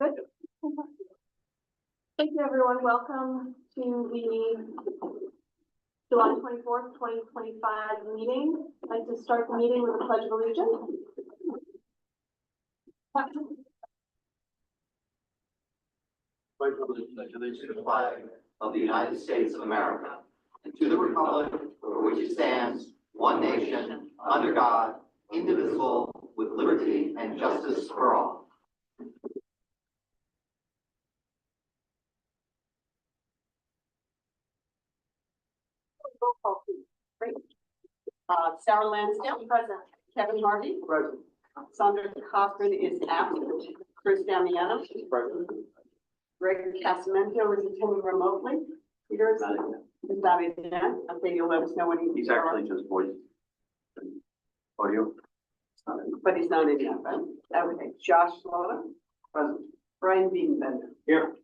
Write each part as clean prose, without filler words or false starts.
Good. Thank you, everyone. Welcome to the July 24th, 2025 meeting. I'd like to start the meeting with a pledge of allegiance. Pledge allegiance to the flag of the United States of America and to the republic for which it stands, one nation, under God, indivisible, with liberty and justice for all. Great. Sarah Lansdale. Present. Kevin Harvey. Present. Sandra Cochran is absent. Chris Damiano. Present. Greg Casamento is attending remotely. Peter is not in yet. Okay, you'll let us know when He's actually just voice audio. But he's not in yet, right? Okay, Josh Slaughter. Present. Brian Biedenbender. Here.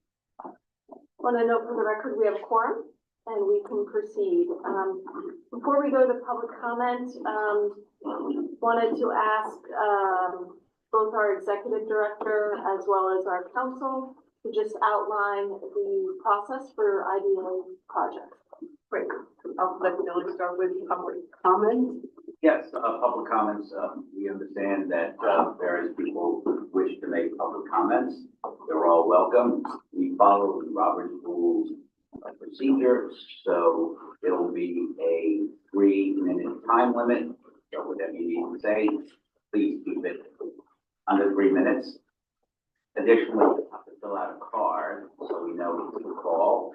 Want to note for the record, we have a quorum and we can proceed. Before we go to public comment, wanted to ask both our executive director as well as our council to just outline the process for IDA projects. Great. I'll let Billy start with public comment. Yes, public comments. We understand that various people wish to make public comments. They're all welcome. We follow the Robert's Rules of Procedure, so it'll be a 3-minute time limit. So whatever you need to say, please keep it under 3 minutes. Additionally, you have to fill out a card so we know who to call.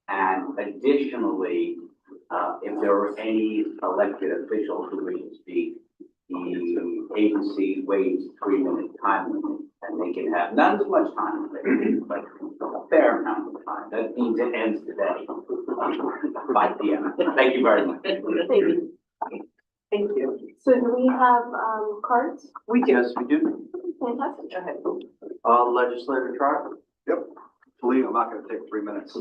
And additionally, if there are any elected officials who wish to speak, the agency waives 3-minute time limit, and they can have not as much time, but a fair amount of time. That means it ends today, 5 p.m. Thank you very much. Thank you. Thank you. So do we have cards? We do. Yes, we do. Fantastic. Go ahead. Legislator Tribe? Yep. Believe I'm not gonna take 3 minutes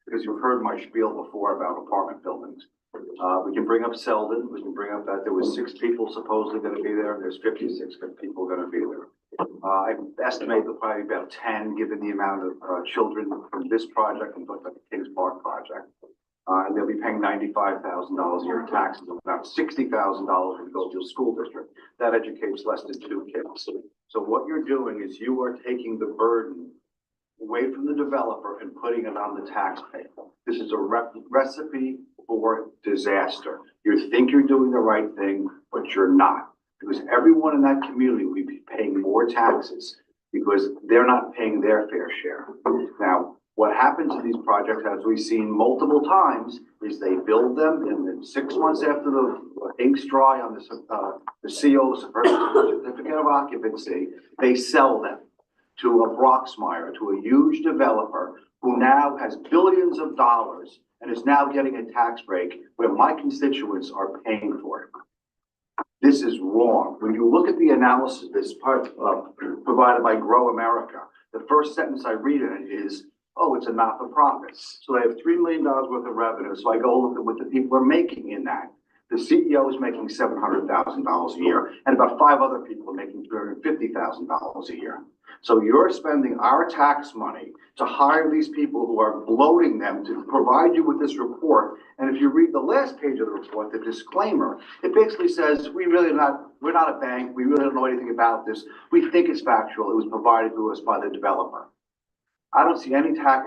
because you've heard my spiel before about apartment buildings. We can bring up Selden, we can bring up that there was 6 people supposedly gonna be there, and there's 56 people gonna be there. I estimate that probably about 10, given the amount of children from this project and like the Kings Park project. And they'll be paying $95,000 a year in taxes, about $60,000 when you go to a school district. That educates less than 2 kids. So what you're doing is you are taking the burden away from the developer and putting it on the taxpayer. This is a recipe for disaster. You think you're doing the right thing, but you're not. Because everyone in that community will be paying more taxes because they're not paying their fair share. Now, what happens in these projects, as we've seen multiple times, is they build them and then 6 months after the ink's dry on the CO, certificate of occupancy, they sell them to a Broxmire, to a huge developer who now has billions of dollars and is now getting a tax break where my constituents are paying for it. This is wrong. When you look at the analysis, this part provided by Grow America, the first sentence I read in it is, oh, it's a not-for-profit. So they have $3 million worth of revenue. So I go look at what the people are making in that. The CEO is making $700,000 a year, and about 5 other people are making $250,000 a year. So you're spending our tax money to hire these people who are bloating them to provide you with this report. And if you read the last page of the report, the disclaimer, it basically says, we're not a bank. We really don't know anything about this. We think it's factual. It was provided to us by the developer. I don't see any I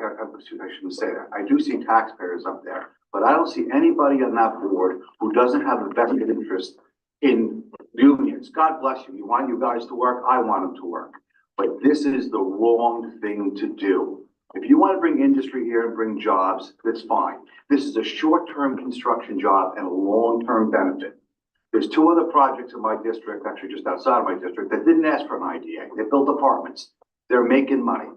shouldn't say that. I do see taxpayers up there, but I don't see anybody on that board who doesn't have a vested interest in unions. God bless you. You want you guys to work? I want them to work. But this is the wrong thing to do. If you want to bring industry here and bring jobs, that's fine. This is a short-term construction job and a long-term benefit. There's 2 other projects in my district, actually just outside of my district, that didn't ask for an IDA. They built apartments. They're making money.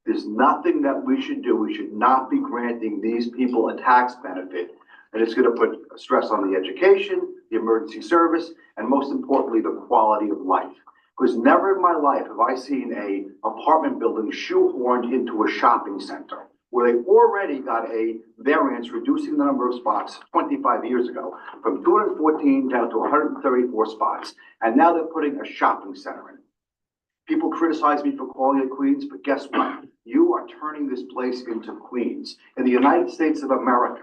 There's nothing that we should do. We should not be granting these people a tax benefit. And it's going to put stress on the education, the emergency service, and most importantly, the quality of life. Because never in my life have I seen a apartment building shoehorned into a shopping center where they already got a variance reducing the number of spots 25 years ago from 214 down to 134 spots. And now they're putting a shopping center in. People criticize me for calling it Queens, but guess what? You are turning this place into Queens. In the United States of America,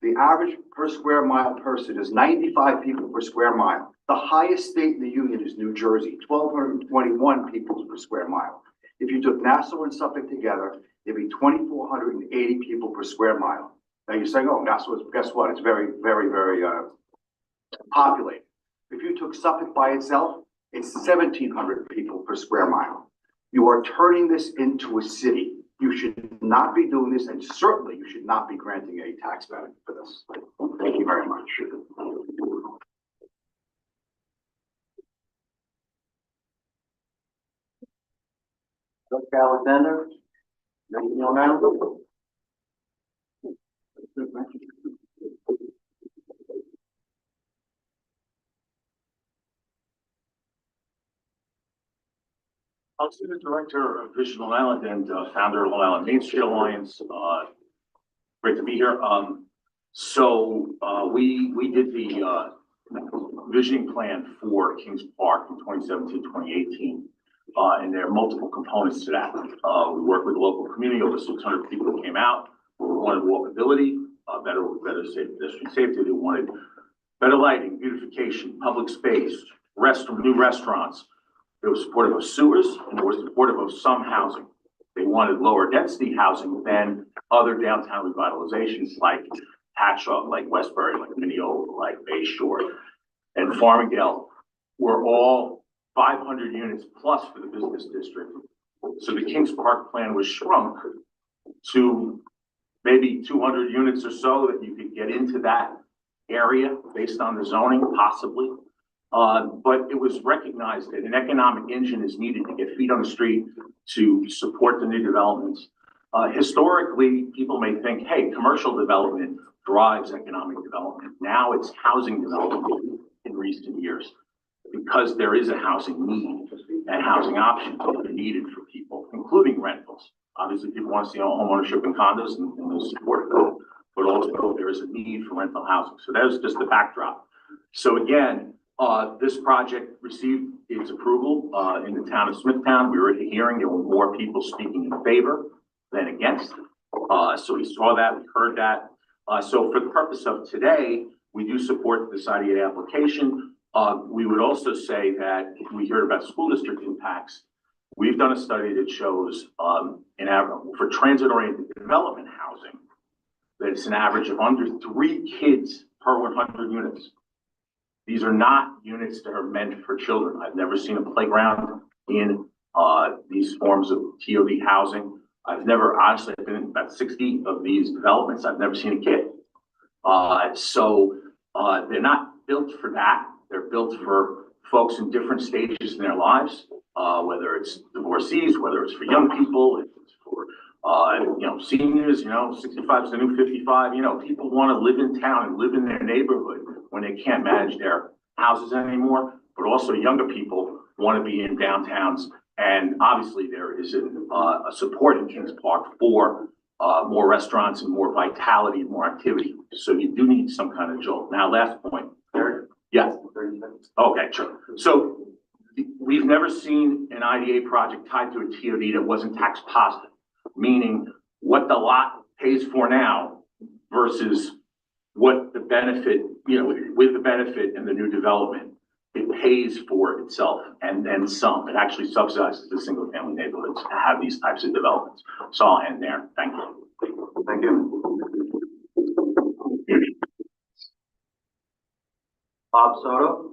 the average per square mile person is 95 people per square mile. The highest state in the union is New Jersey, 1,221 people per square mile. If you took Nassau and Suffolk together, it'd be 2,480 people per square mile. Now you're saying, oh, Nassau is, guess what? It's very, very, very populated. If you took Suffolk by itself, it's 1,700 people per square mile. You are turning this into a city. You should not be doing this, and certainly you should not be granting a tax benefit for this. Thank you very much. Dr. Alexander, anything around? I'm the director of Vision Long Island and founder of Long Island Main Street Alliance. Great to be here. We did the visioning plan for Kings Park in 2017, 2018. And there are multiple components to that. We worked with the local community, over 600 people came out. We wanted walkability, better pedestrian safety. They wanted better lighting, beautification, public space, new restaurants. They were supportive of sewers and they were supportive of some housing. They wanted lower density housing than other downtown revitalizations like Patchogue, like Westbury, like Mineola, like Bay Shore, and Farmingdale were all 500 units plus for the business district. So the Kings Park plan was shrunk to maybe 200 units or so that you could get into that area based on the zoning, possibly. But it was recognized that an economic engine is needed to get feet on the street to support the new developments. Historically, people may think, hey, commercial development drives economic development. Now it's housing development in recent years because there is a housing need and housing options that are needed for people, including rentals. Obviously, people want to see home ownership in condos and they support that, but also there is a need for rental housing. So that was just the backdrop. So again, this project received its approval in the town of Smithtown. We were at a hearing. There were more people speaking in favor than against. So we saw that, we heard that. So for the purpose of today, we do support the SCIDA application. We would also say that if we hear about school district impacts, we've done a study that shows for transit-oriented development housing, that it's an average of under 3 kids per 100 units. These are not units that are meant for children. I've never seen a playground in these forms of TOD housing. I've been in about 60 of these developments. I've never seen a kid. They're not built for that. They're built for folks in different stages in their lives, whether it's divorcees, whether it's for young people, if it's for seniors, 65 is the new 55. People want to live in town and live in their neighborhood when they can't manage their houses anymore, but also younger people want to be in downtowns. And obviously there is a support in Kings Park for more restaurants and more vitality and more activity. So you do need some kind of jolt. Now, last point. Yeah. Okay, sure. So we've never seen an IDA project tied to a TOD that wasn't tax positive, meaning what the lot pays for now versus what the benefit, with the benefit and the new development, it pays for itself and then some. It actually subsidizes the single family neighborhoods to have these types of developments. So I'll end there. Thank you. Thank you. Bob Soto?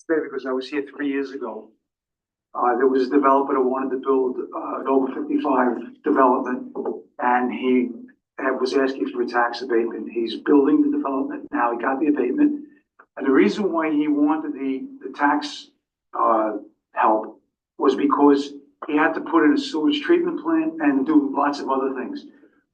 Because I was here 3 years ago. There was a developer that wanted to build an over 55 development, and he was asking for a tax abatement. He's building the development now. He got the abatement, and the reason why he wanted the tax help was because he had to put in a sewage treatment plant and do lots of other things.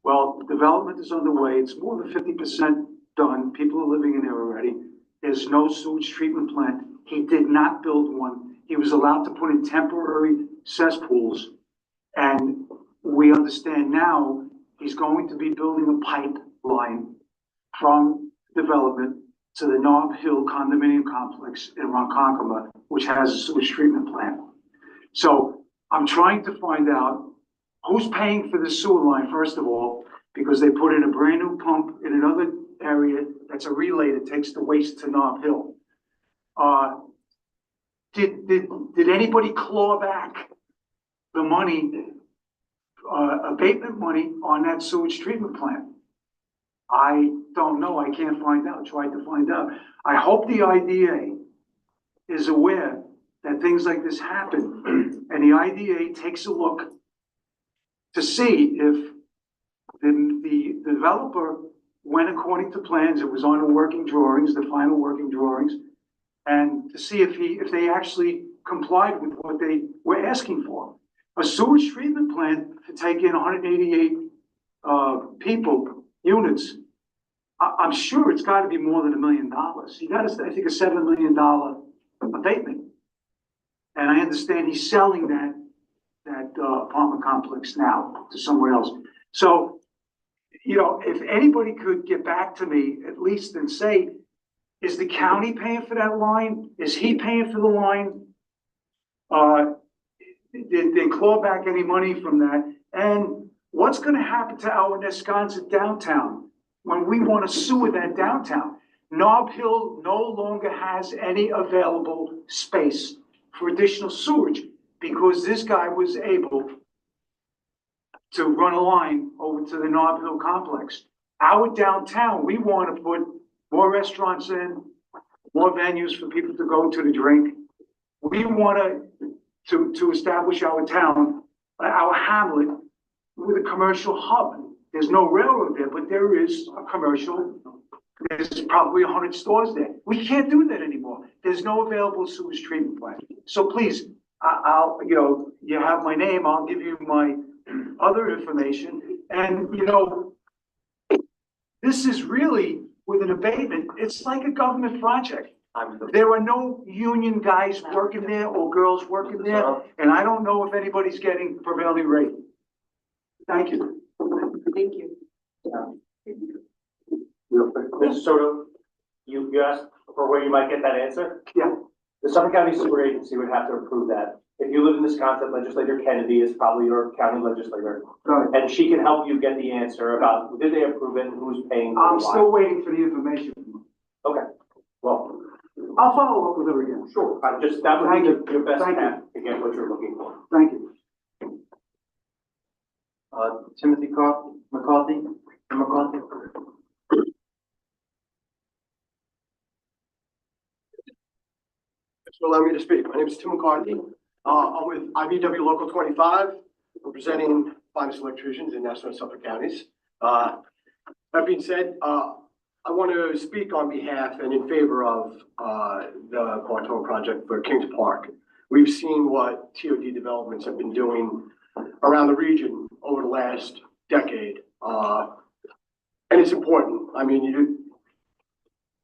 Well, development is underway. It's more than 50% done. People are living in there already. There's no sewage treatment plant. He did not build one. He was allowed to put in temporary cesspools. And we understand now he's going to be building a pipeline from development to the Nob Hill condominium complex in Ronkonkoma, which has a sewage treatment plant. So I'm trying to find out who's paying for the sewer line, first of all, because they put in a brand new pump in another area that's a relay that takes the waste to Nob Hill. Did anybody claw back the money, abatement money on that sewage treatment plant? I don't know. I can't find out. Tried to find out. I hope the IDA is aware that things like this happen, and the IDA takes a look to see if the developer went according to plans. It was on the working drawings, the final working drawings, and to see if they actually complied with what they were asking for. A sewage treatment plant to take in 188 units. I'm sure it's got to be more than $1 million. He got us, I think, a $7 million abatement. And I understand he's selling that apartment complex now to someone else. So, you know, if anybody could get back to me at least and say, is the county paying for that line? Is he paying for the line? Did they claw back any money from that? And what's going to happen to our Wisconsin downtown when we want to sewer that downtown? Nob Hill no longer has any available space for additional sewage because this guy was able to run a line over to the Nob Hill complex. Our downtown, we want to put more restaurants in, more venues for people to go to drink. We want to establish our town, our hamlet, with a commercial hub. There's no railroad there, but there is a commercial. There's probably 100 stores there. We can't do that anymore. There's no available sewage treatment plant. So please, I'll, you know, you have my name. I'll give you my other information. And, you know, this is really with an abatement. It's like a government project. There are no union guys working there or girls working there. And I don't know if anybody's getting prevailing rate. Thank you. Thank you. Mr. Soto, you asked for where you might get that answer? Yeah. The Suffolk County Sewer Agency would have to approve that. If you live in Wisconsin, Legislator Kennedy is probably your county legislator. Right. And she can help you get the answer about did they approve it and who's paying for it. I'm still waiting for the information. Okay, well, I'll follow up with her again. sure, that would Thank be you. your best Thank you. path to get what you're looking for. Thank you. Timothy McCarthy. So allow me to speak. My name is Tim McCarthy. I'm with IBW Local 25, representing finest electricians in Nassau and Suffolk counties. That being said, I want to speak on behalf and in favor of the Bartone project for Kings Park. We've seen what TOD developments have been doing around the region over the last decade. And it's important. I mean,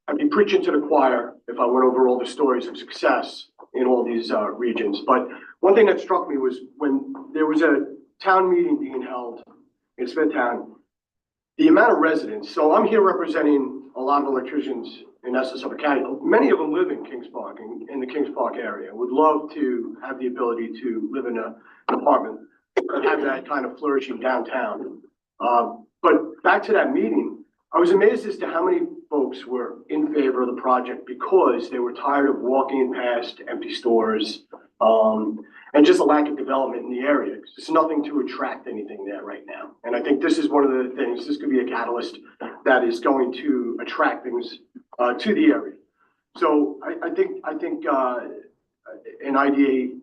I'd be preaching to the choir if I went over all the stories of success in all these regions. But one thing that struck me was when there was a town meeting being held in Smithtown, the amount of residents. So I'm here representing a lot of electricians in Essex, Suffolk County. Many of them live in Kings Park, in the Kings Park area. Would love to have the ability to live in an apartment and have that kind of flourishing downtown. But back to that meeting, I was amazed as to how many folks were in favor of the project because they were tired of walking past empty stores, and just a lack of development in the area. There's nothing to attract anything there right now. And I think this is one of the things, this could be a catalyst that is going to attract things to the area. So I think an IDA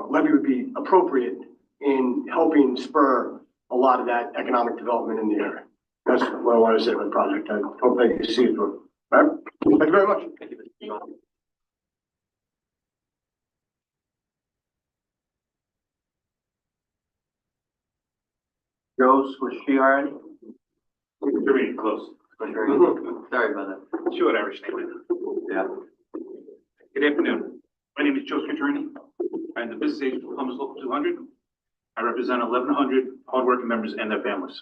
levy would be appropriate in helping spur a lot of that economic development in the area. That's what I want to say about the project. I hope that you see it through. All right? Thank you very much. Thank you. Joe Squisciardi. You're reading close. Sorry about that. Sure, Irish name. Yeah. Good afternoon. My name is Joe Squisciardi. I'm the business agent for Columbus Local 200. I represent 1,100 hardworking members and their families.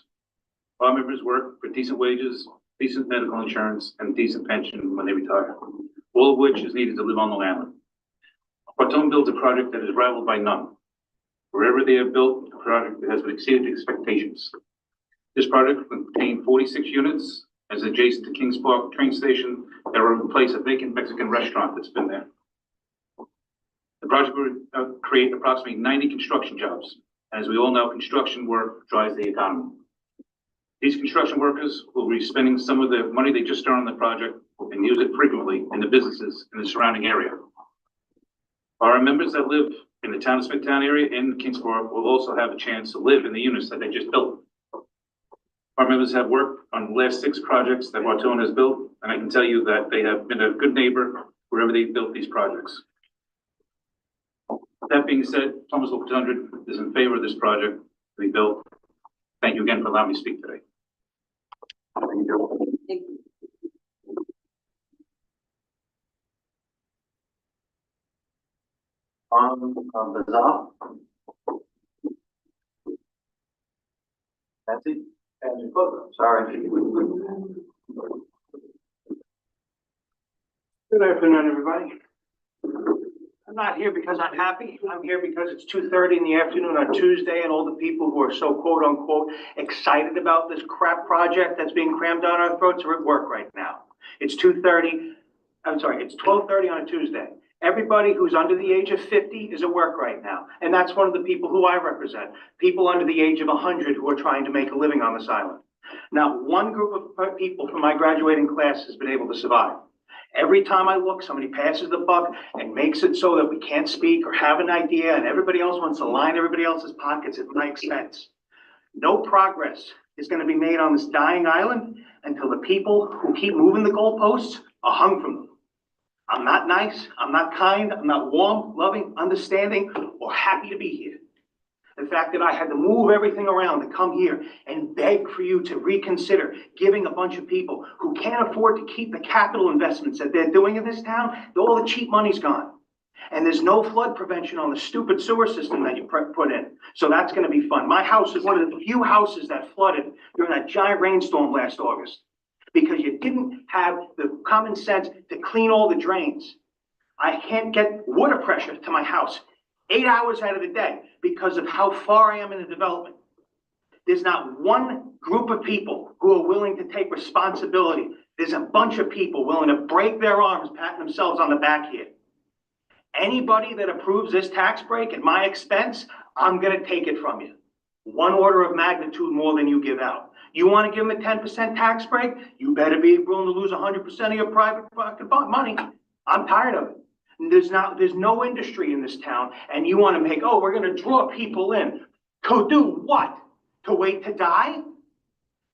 Our members work for decent wages, decent medical insurance, and decent pension when they retire, all of which is needed to live on the land. Portone builds a project that is rivaled by none. Wherever they have built a project that has exceeded expectations. This project will contain 46 units as adjacent to Kings Park train station that will replace a vacant Mexican restaurant that's been there. The project will create approximately 90 construction jobs. As we all know, construction work drives the economy. These construction workers will be spending some of the money they just earned on the project and use it frequently in the businesses in the surrounding area. Our members that live in the town of Smithtown area in Kings Park will also have a chance to live in the units that they just built. Our members have worked on the last 6 projects that Portone has built, and I can tell you that they have been a good neighbor wherever they've built these projects. That being said, Thomas Local 200 is in favor of this project to be built. Thank you again for allowing me to speak today. Bazaar? That's it? Sorry. Good afternoon, everybody. I'm not here because I'm happy. I'm here because it's 2:30 in the afternoon on Tuesday, and all the people who are so quote unquote excited about this crap project that's being crammed down our throats are at work right now. It's 2:30, it's 12:30 on a Tuesday. Everybody who's under the age of 50 is at work right now. And that's one of the people who I represent, people under the age of 100 who are trying to make a living on this island. Now, one group of people from my graduating class has been able to survive. Every time I look, somebody passes the buck and makes it so that we can't speak or have an idea, and everybody else wants to line everybody else's pockets at my expense. No progress is going to be made on this dying island until the people who keep moving the goalposts are hung from them. I'm not nice, I'm not kind, I'm not warm, loving, understanding, or happy to be here. The fact that I had to move everything around to come here and beg for you to reconsider giving a bunch of people who can't afford to keep the capital investments that they're doing in this town, all the cheap money's gone. And there's no flood prevention on the stupid sewer system that you put in. So that's gonna be fun. My house is one of the few houses that flooded during that giant rainstorm last August, because you didn't have the common sense to clean all the drains. I can't get water pressure to my house 8 hours out of the day because of how far I am in the development. There's not one group of people who are willing to take responsibility. There's a bunch of people willing to break their arms, patting themselves on the back here. Anybody that approves this tax break at my expense, I'm gonna take it from you. 1 order of magnitude more than you give out. You want to give them a 10% tax break? You better be willing to lose 100% of your private money. I'm tired of it. There's no industry in this town, and you want to make, oh, we're going to draw people in. To do what? To wait to die?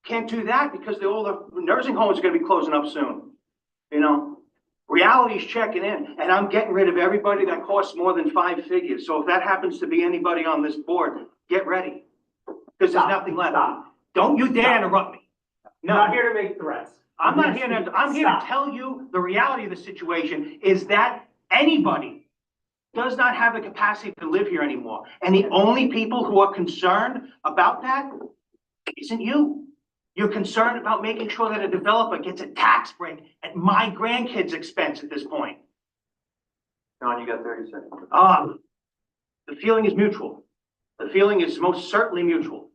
Can't do that because all the nursing homes are going to be closing up soon. You know, reality's checking in, and I'm getting rid of everybody that costs more than 5 figures. So if that happens to be anybody on this board, get ready, because there's nothing left. Stop. Don't you dare interrupt me. I'm not here to make threats. I'm here to tell you the reality of the situation is that anybody does not have the capacity to live here anymore. And the only people who are concerned about that isn't you. You're concerned about making sure that a developer gets a tax break at my grandkids' expense at this point. John, you got 30 seconds. The feeling is mutual. The feeling is most certainly mutual.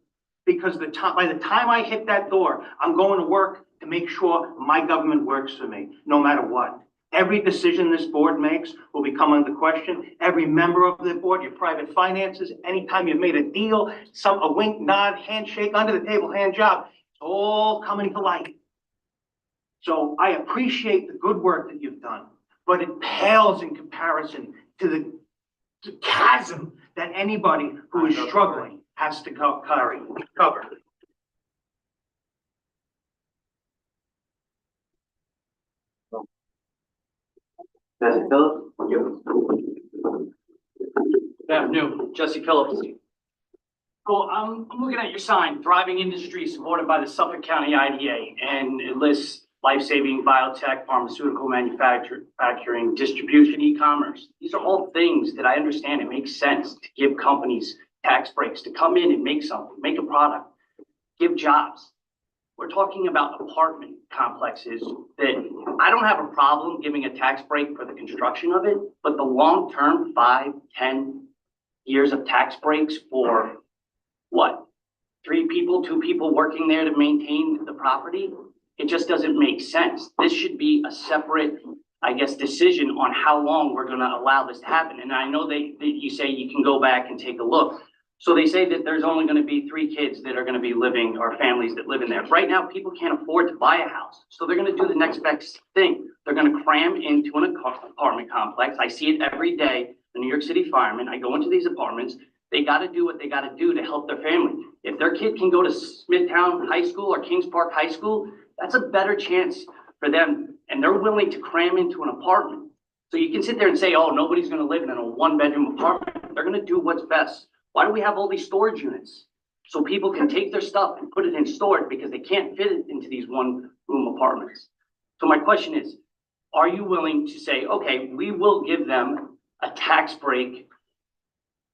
Because by the time I hit that door, I'm going to work to make sure my government works for me, no matter what. Every decision this board makes will become under question. Every member of the board, your private finances, anytime you've made a deal, a wink, nod, handshake, under the table hand job, it's all coming to light. So I appreciate the good work that you've done, but it pales in comparison to the chasm that anybody who is struggling has to cover. Jesse Phillips? Good afternoon, Jesse Phillips. Well, I'm looking at your sign, thriving industry supported by the Suffolk County IDA, and it lists life-saving biotech, pharmaceutical manufacturing, distribution, e-commerce. These are all things that I understand it makes sense to give companies tax breaks to come in and make something, make a product, give jobs. we're talking about apartment complexes that I don't have a problem giving a tax break for the construction of it, but the long-term 5, 10 years of tax breaks for what? 3 people, 2 people working there to maintain the property? It just doesn't make sense. This should be a separate, I guess, decision on how long we're gonna allow this to happen. And I know that you say you can go back and take a look. So they say that there's only gonna be 3 kids that are gonna be living, or families that live in there. Right now, people can't afford to buy a house. So they're gonna do the next best thing. They're gonna cram into an apartment complex. I see it every day. The New York City firemen, I go into these apartments. They gotta do what they gotta do to help their family. If their kid can go to Smithtown High School or Kings Park High School, that's a better chance for them. And they're willing to cram into an apartment. So you can sit there and say, oh, nobody's gonna live in a 1-bedroom apartment. They're gonna do what's best. Why do we have all these storage units? So people can take their stuff and put it in storage because they can't fit it into these 1-room apartments. So my question is, are you willing to say, okay, we will give them a tax break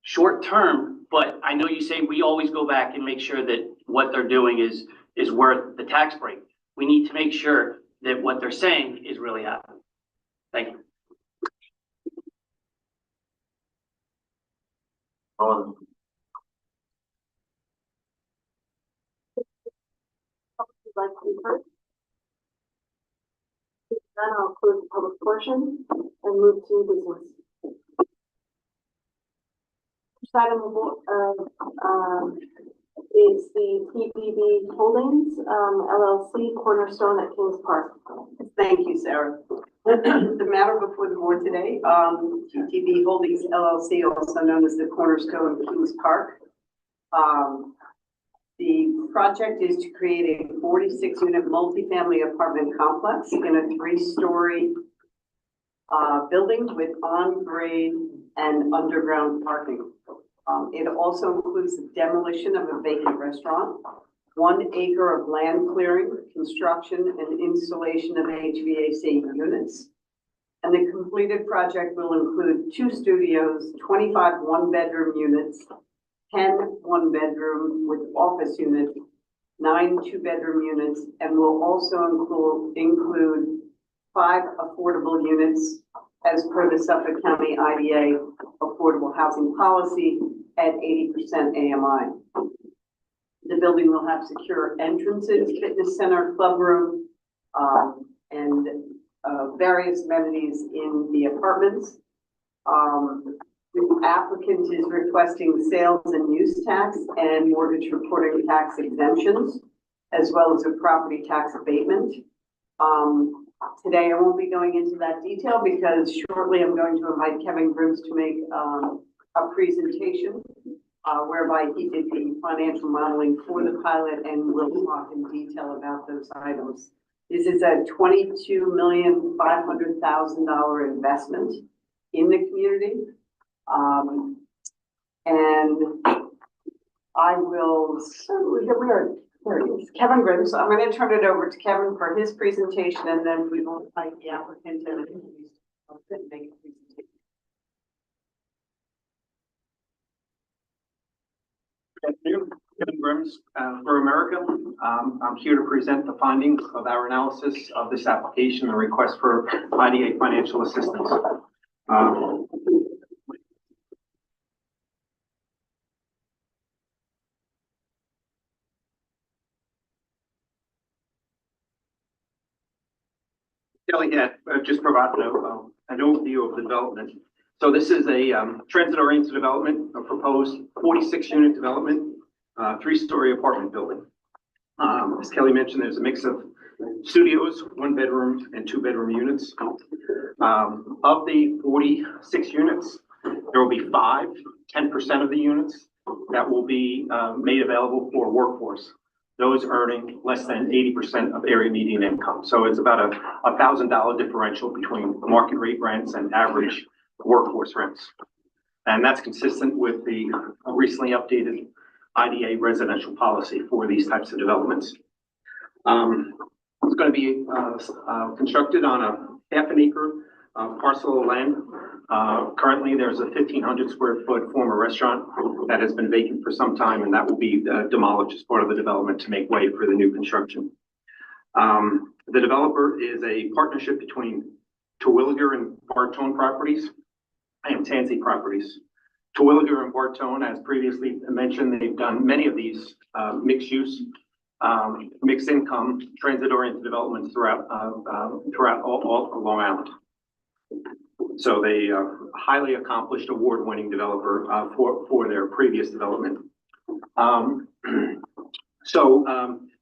short term, but I know you say we always go back and make sure that what they're doing is worth the tax break. We need to make sure that what they're saying is really happening. Thank you. Would like to be heard? Then I'll close the public portion and move to business. First item is the TBB Holdings, LLC Cornerstone at Kings Park. Thank you, Sarah. The matter before the board today, TTB Holdings LLC, also known as the Cornerstone Kings Park. The project is to create a 46-unit multifamily apartment complex in a 3-story building with on-grade and underground parking. It also includes the demolition of a vacant restaurant, 1 acre of land clearing, construction and installation of HVAC units. And the completed project will include 2 studios, 25 1-bedroom units, 10 1-bedroom with office units, 9 2-bedroom units, and will also include 5 affordable units as per the Suffolk County IDA affordable housing policy at 80% AMI. The building will have secure entrances, fitness center, club room, and various amenities in the apartments. The applicant is requesting sales and use tax and mortgage reporting tax exemptions, as well as a property tax abatement. Today, I won't be going into that detail because shortly I'm going to invite Kevin Grims to make a presentation whereby he did the financial modeling for the pilot and will talk in detail about those items. This is a $22,500,000 investment in the community. And I will certainly, there he is, Kevin Grims. I'm going to turn it over to Kevin for his presentation, and then we will invite the applicant to make a presentation. Good afternoon, Kevin Grims for America. I'm here to present the findings of our analysis of this application, the request for IDA financial assistance. Kelly had just provided an overview of the development. So this is a transit-oriented development, a proposed 46-unit development, 3-story apartment building. As Kelly mentioned, there's a mix of studios, 1-bedroom and 2-bedroom units. Of the 46 units, there will be 10% of the units that will be made available for workforce. Those earning less than 80% of area median income. So it's about a $1,000 differential between market rate rents and average workforce rents. And that's consistent with the recently updated IDA residential policy for these types of developments. It's going to be constructed on a half an acre parcel of land. Currently, there's a 1,500 square foot former restaurant that has been vacant for some time, and that will be demolished as part of the development to make way for the new construction. The developer is a partnership between Terwilliger and Bartone Properties and Tansy Properties. Terwilliger and Bartone, as previously mentioned, they've done many of these mixed use, mixed income, transit-oriented developments throughout all Long Island. So they highly accomplished award-winning developer for their previous development.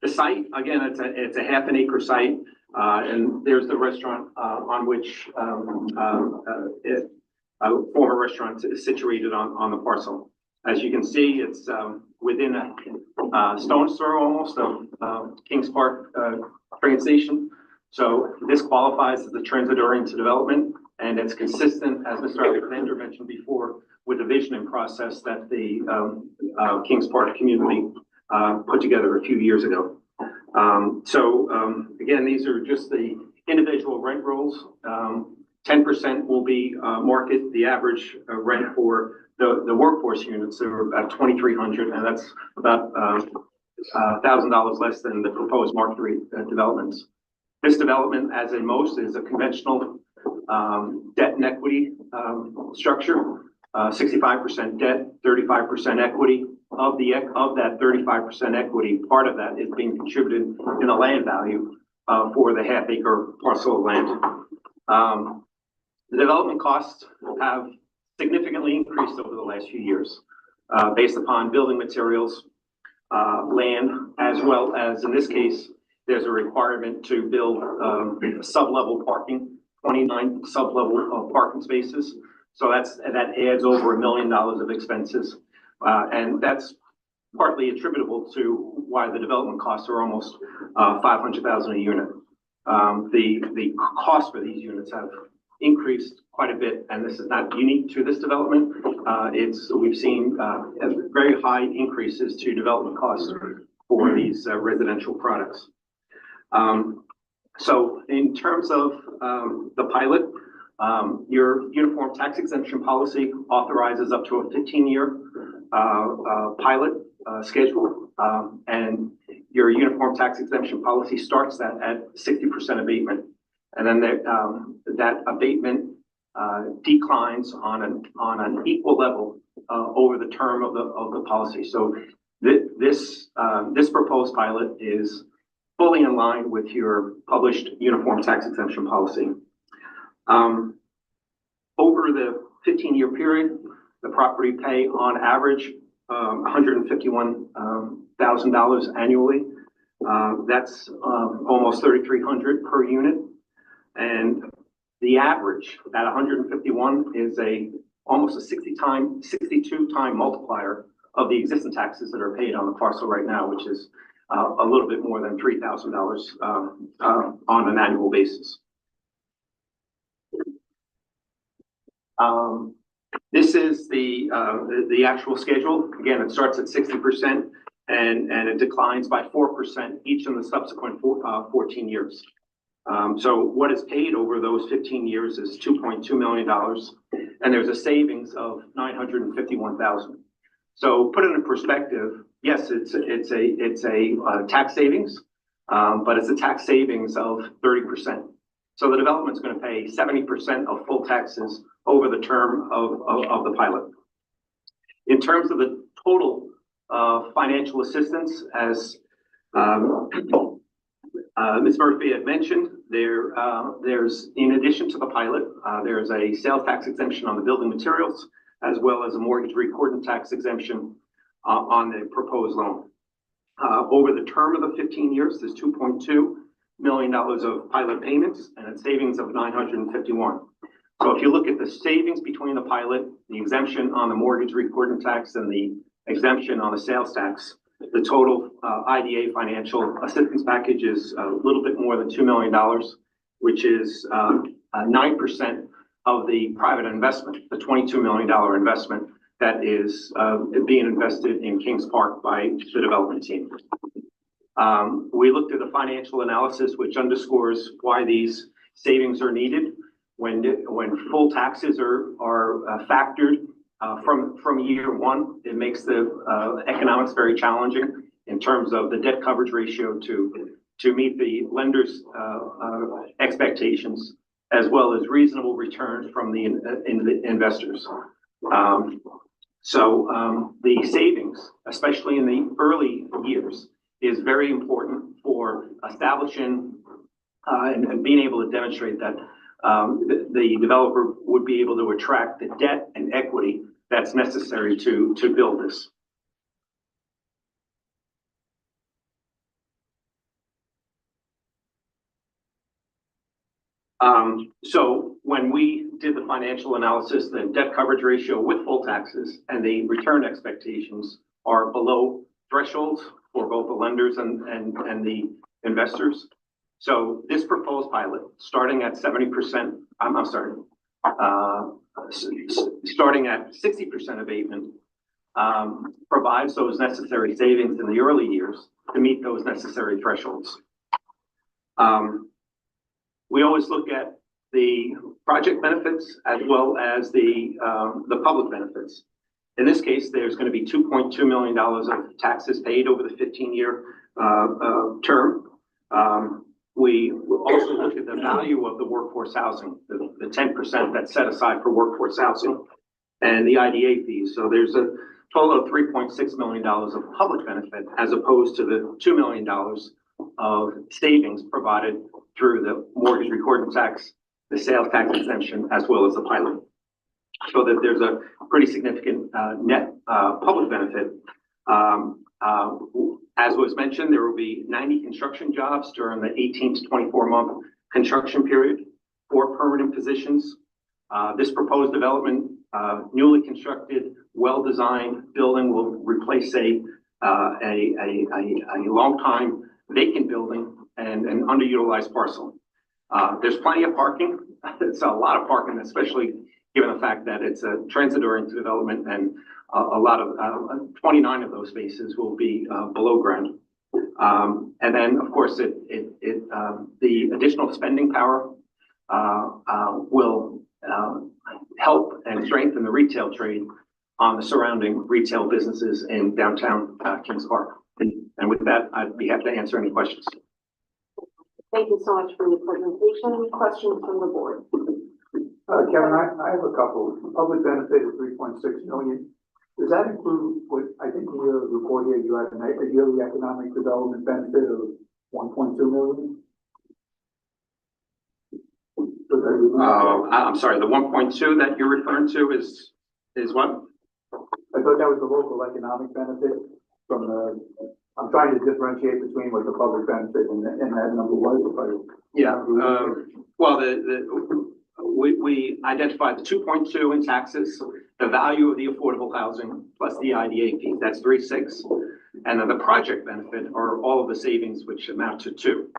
The site, again, it's a half an acre site, and there's the restaurant on which a former restaurant is situated on the parcel. As you can see, it's within a stone's throw almost of Kings Park train station. So this qualifies as a transit-oriented development, and it's consistent, as Mr. Alexander mentioned before, with the visioning process that the Kings Park community put together a few years ago. Again, these are just the individual rent rolls. 10% will be market. The average rent for the workforce units are about $2,300, and that's about $1,000 less than the proposed market rate developments. This development, as in most, is a conventional debt and equity structure. 65% debt, 35% equity. Of that 35% equity, part of that is being contributed in the land value for the half acre parcel of land. The development costs have significantly increased over the last few years, based upon building materials, land, as well as, in this case, there's a requirement to build sub-level parking, 29 sub-level parking spaces. So that adds over $1 million of expenses. And that's partly attributable to why the development costs are almost $500,000 a unit. The cost for these units have increased quite a bit, and this is not unique to this development. We've seen very high increases to development costs for these residential products. So in terms of the pilot, your uniform tax exemption policy authorizes up to a 15-year pilot schedule, and your uniform tax exemption policy starts that at 60% abatement. And then that abatement declines on an equal level over the term of the policy. So this proposed pilot is fully in line with your published uniform tax exemption policy. Over the 15-year period, the property pay on average $151,000 annually. That's almost $3,300 per unit. And the average at 151 is almost a 62-time multiplier of the existing taxes that are paid on the parcel right now, which is a little bit more than $3,000 on an annual basis. This is the actual schedule. Again, it starts at 60% and it declines by 4% each in the subsequent 14 years. So what is paid over those 15 years is $2.2 million, and there's a savings of $951,000. So put it in perspective, yes, it's a tax savings, but it's a tax savings of 30%. So the development's going to pay 70% of full taxes over the term of the pilot. In terms of the total financial assistance, as Ms. Murphy had mentioned, there's, in addition to the pilot, there's a sales tax exemption on the building materials, as well as a mortgage recording tax exemption on the proposed loan. Over the term of the 15 years, there's $2.2 million of pilot payments and a savings of $951,000. So if you look at the savings between the pilot, the exemption on the mortgage recording tax, and the exemption on the sales tax, the total IDA financial assistance package is a little bit more than $2 million, which is 9% of the private investment, the $22 million investment that is being invested in Kings Park by the development team. We looked at a financial analysis which underscores why these savings are needed. when full taxes are factored from year one, it makes the economics very challenging in terms of the debt coverage ratio to meet the lender's expectations, as well as reasonable returns from the investors. The savings, especially in the early years, is very important for establishing and being able to demonstrate that the developer would be able to attract the debt and equity that's necessary to build this. So when we did the financial analysis, the debt coverage ratio with full taxes and the return expectations are below thresholds for both the lenders and the investors. So this proposed pilot, starting at 70%, starting at 60% abatement, provides those necessary savings in the early years to meet those necessary thresholds. We always look at the project benefits as well as the public benefits. In this case, there's going to be $2.2 million of taxes paid over the 15-year term. We also look at the value of the workforce housing, the 10% that's set aside for workforce housing, and the IDA fees. So there's a total of $3.6 million of public benefit as opposed to the $2 million of savings provided through the mortgage recording tax, the sales tax exemption, as well as the pilot. So that there's a pretty significant net public benefit. As was mentioned, there will be 90 construction jobs during the 18 to 24-month construction period, 4 permanent positions. This proposed development, newly constructed, well-designed building will replace a long-time vacant building and an underutilized parcel. There's plenty of parking. It's a lot of parking, especially given the fact that it's a transit-oriented development, and a lot of 29 of those spaces will be below ground. And then, of course, the additional spending power will help and strengthen the retail trade on the surrounding retail businesses in downtown Kings Park. And with that, I'd be happy to answer any questions. Thank you so much for your presentation. Questions from the board? Kevin, I have a couple. Public benefit of 3.6 million. Does that include what I think in your report here, you have a yearly economic development benefit of 1.2 million? I'm sorry, the 1.2 that you're referring to is what? I thought that was the local economic benefit from the, I'm trying to differentiate between what the public benefit and that number was. Yeah, well, we identified the 2.2 in taxes, the value of the affordable housing plus the IDA fee, that's 3.6. And then the project benefit are all of the savings, which amount to 2.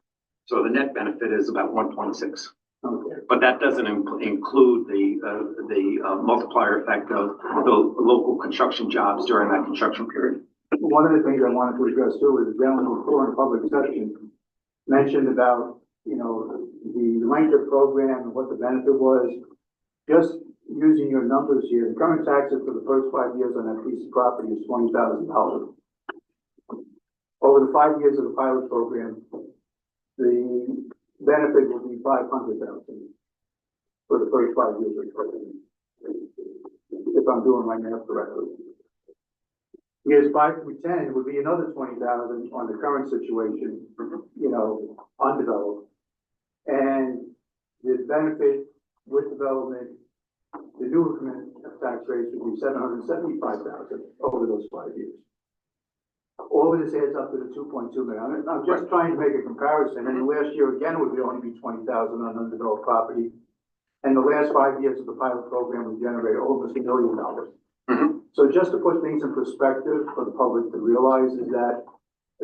So the net benefit is about 1.6. Okay. But that doesn't include the multiplier effect of the local construction jobs during that construction period. One of the things I wanted to address too is the gentleman before in the public session mentioned about, you know, the length of program and what the benefit was. Just using your numbers here, the current taxes for the first 5 years on that piece of property is $20,000. Over the 5 years of the pilot program, the benefit will be $500,000 for the first 5 years of the program, if I'm doing my math correctly. Years 5 through 10 would be another $20,000 on the current situation, you know, undeveloped. And the benefit with development, the new increment of tax rates would be $775,000 over those 5 years. All of this adds up to the 2.2 million. I'm just trying to make a comparison. And the last year again would only be 20,000 on undeveloped property. And the last 5 years of the pilot program would generate almost $1 million. So just to put things in perspective for the public to realize is that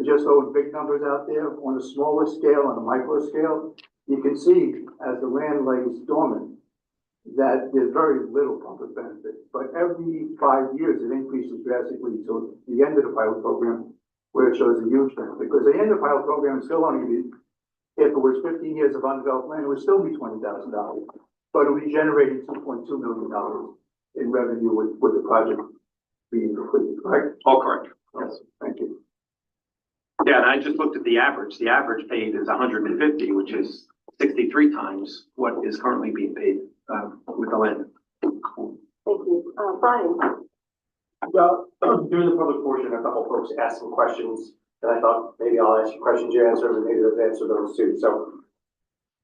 just throwing big numbers out there on a smaller scale, on a micro scale, you can see as the land lays dormant that there's very little public benefit. But every 5 years it increases drastically to the end of the pilot program where it shows a huge benefit. Because the end of the pilot program is still only, if it was 15 years of undeveloped land, it would still be $20,000. but it'll be generating $2.2 million in revenue with the project being completed, correct? All correct. Yes, thank you. Yeah, and I just looked at the average. The average paid is 150, which is 63 times what is currently being paid with the land. Thank you. Brian? Well, during the public portion, a couple folks asked some questions, and I thought maybe I'll ask you questions you answer, and maybe they'll answer those too. So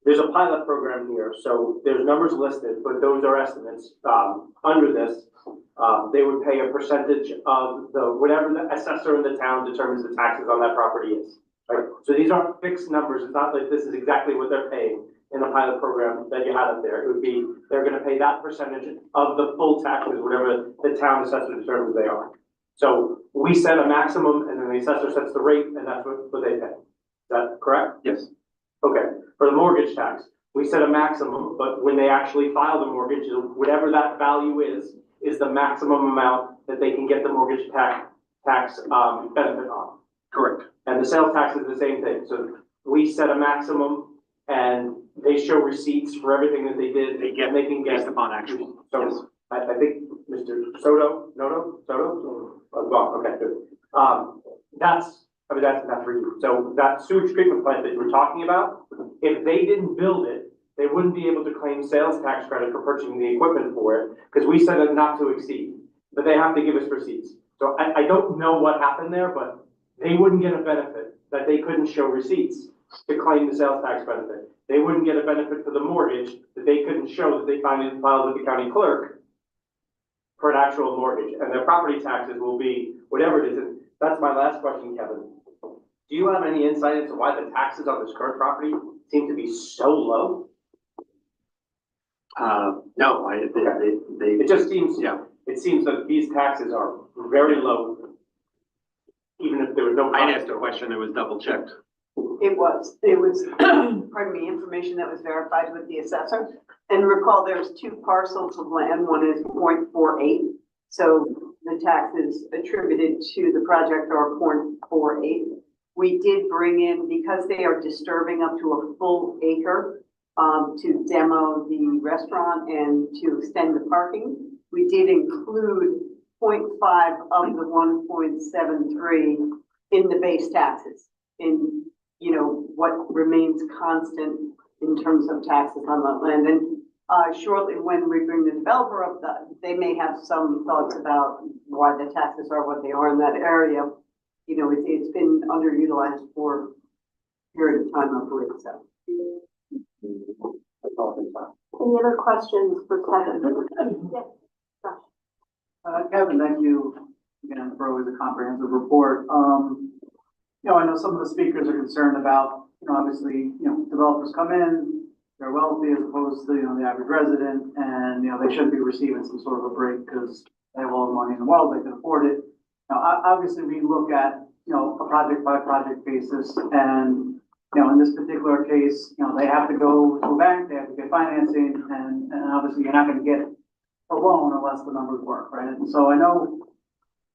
there's a pilot program here, so there's numbers listed, but those are estimates. Under this, they would pay a percentage of whatever the assessor in the town determines the taxes on that property is, right? So these aren't fixed numbers. It's not like this is exactly what they're paying in the pilot program that you had up there. It would be, they're gonna pay that percentage of the full taxes, whatever the town assessor determines they are. So we set a maximum, and then the assessor sets the rate, and that's what they pay. Is that correct? Yes. Okay, for the mortgage tax, we set a maximum, but when they actually file the mortgage, whatever that value is the maximum amount that they can get the mortgage tax benefit on. Correct. And the sales tax is the same thing. So we set a maximum, and they show receipts for everything that they did. They can based upon actual. Yes. So I think Mr. Soto, well, okay, good. That's for you. So that sewage treatment plant that you were talking about, if they didn't build it, they wouldn't be able to claim sales tax credit for purchasing the equipment for it, because we said it not to exceed, but they have to give us receipts. So I don't know what happened there, but they wouldn't get a benefit that they couldn't show receipts to claim the sales tax benefit. They wouldn't get a benefit for the mortgage that they couldn't show that they finally filed with the county clerk for an actual mortgage, and their property taxes will be whatever it is. And that's my last question, Kevin. Do you have any insight into why the taxes on this current property seem to be so low? No, It just seems, it seems that these taxes are very low, even if there was no. I asked a question, it was double checked. It was, pardon me, information that was verified with the assessor. And recall, there's two parcels of land. One is 0.48. So the taxes attributed to the project are 0.48. We did bring in, because they are disturbing up to a full acre, to demo the restaurant and to extend the parking. We did include 0.5 of the 1.73 in the base taxes, in, you know, what remains constant in terms of taxes on that land. And shortly, when we bring the developer up, they may have some thoughts about why the taxes are what they are in that area. You know, it's been underutilized for a period of time, I believe, so. Any other questions for Kevin? Yes. Kevin, thank you again for always a comprehensive report. You know, I know some of the speakers are concerned about, you know, obviously, you know, developers come in, they're wealthy as opposed to, you know, the average resident, and, you know, they shouldn't be receiving some sort of a break because they have all the money in the world, they can afford it. Now, obviously, we look at, you know, a project by project basis, and, you know, in this particular case, you know, they have to go to a bank, they have to get financing, and obviously you're not going to get a loan unless the numbers work, right? And so I know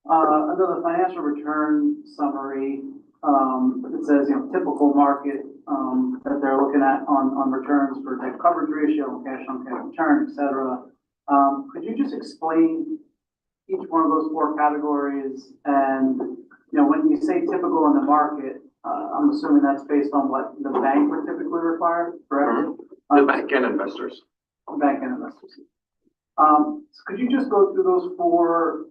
under the financial return summary, it says, you know, typical market that they're looking at on returns for debt coverage ratio, cash on cash return, et cetera. Could you just explain each one of those four categories? And, you know, when you say typical in the market, I'm assuming that's based on what the bank would typically require, correct? The bank and investors. Bank and investors. So could you just go through those four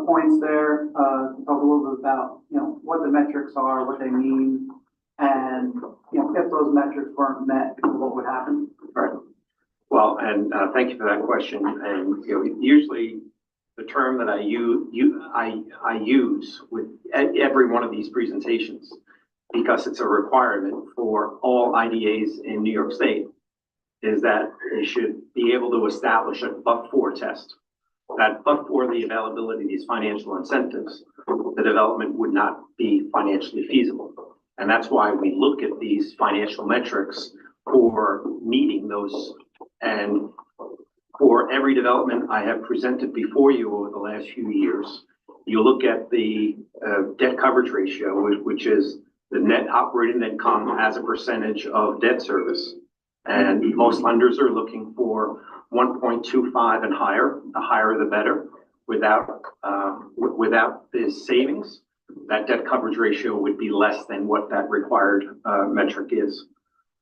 points there, talk a little bit about, you know, what the metrics are, what they mean, and, you know, if those metrics weren't met, what would happen? Right. Well, and thank you for that question. And, you know, usually the term that I use with every one of these presentations, because it's a requirement for all IDAs in New York State, is that they should be able to establish a but-for test. That but for the availability of these financial incentives, the development would not be financially feasible. And that's why we look at these financial metrics for meeting those. And for every development I have presented before you over the last few years, you look at the debt coverage ratio, which is the net operating income as a percentage of debt service. And most lenders are looking for 1.25 and higher, the higher the better. Without the savings, that debt coverage ratio would be less than what that required metric is.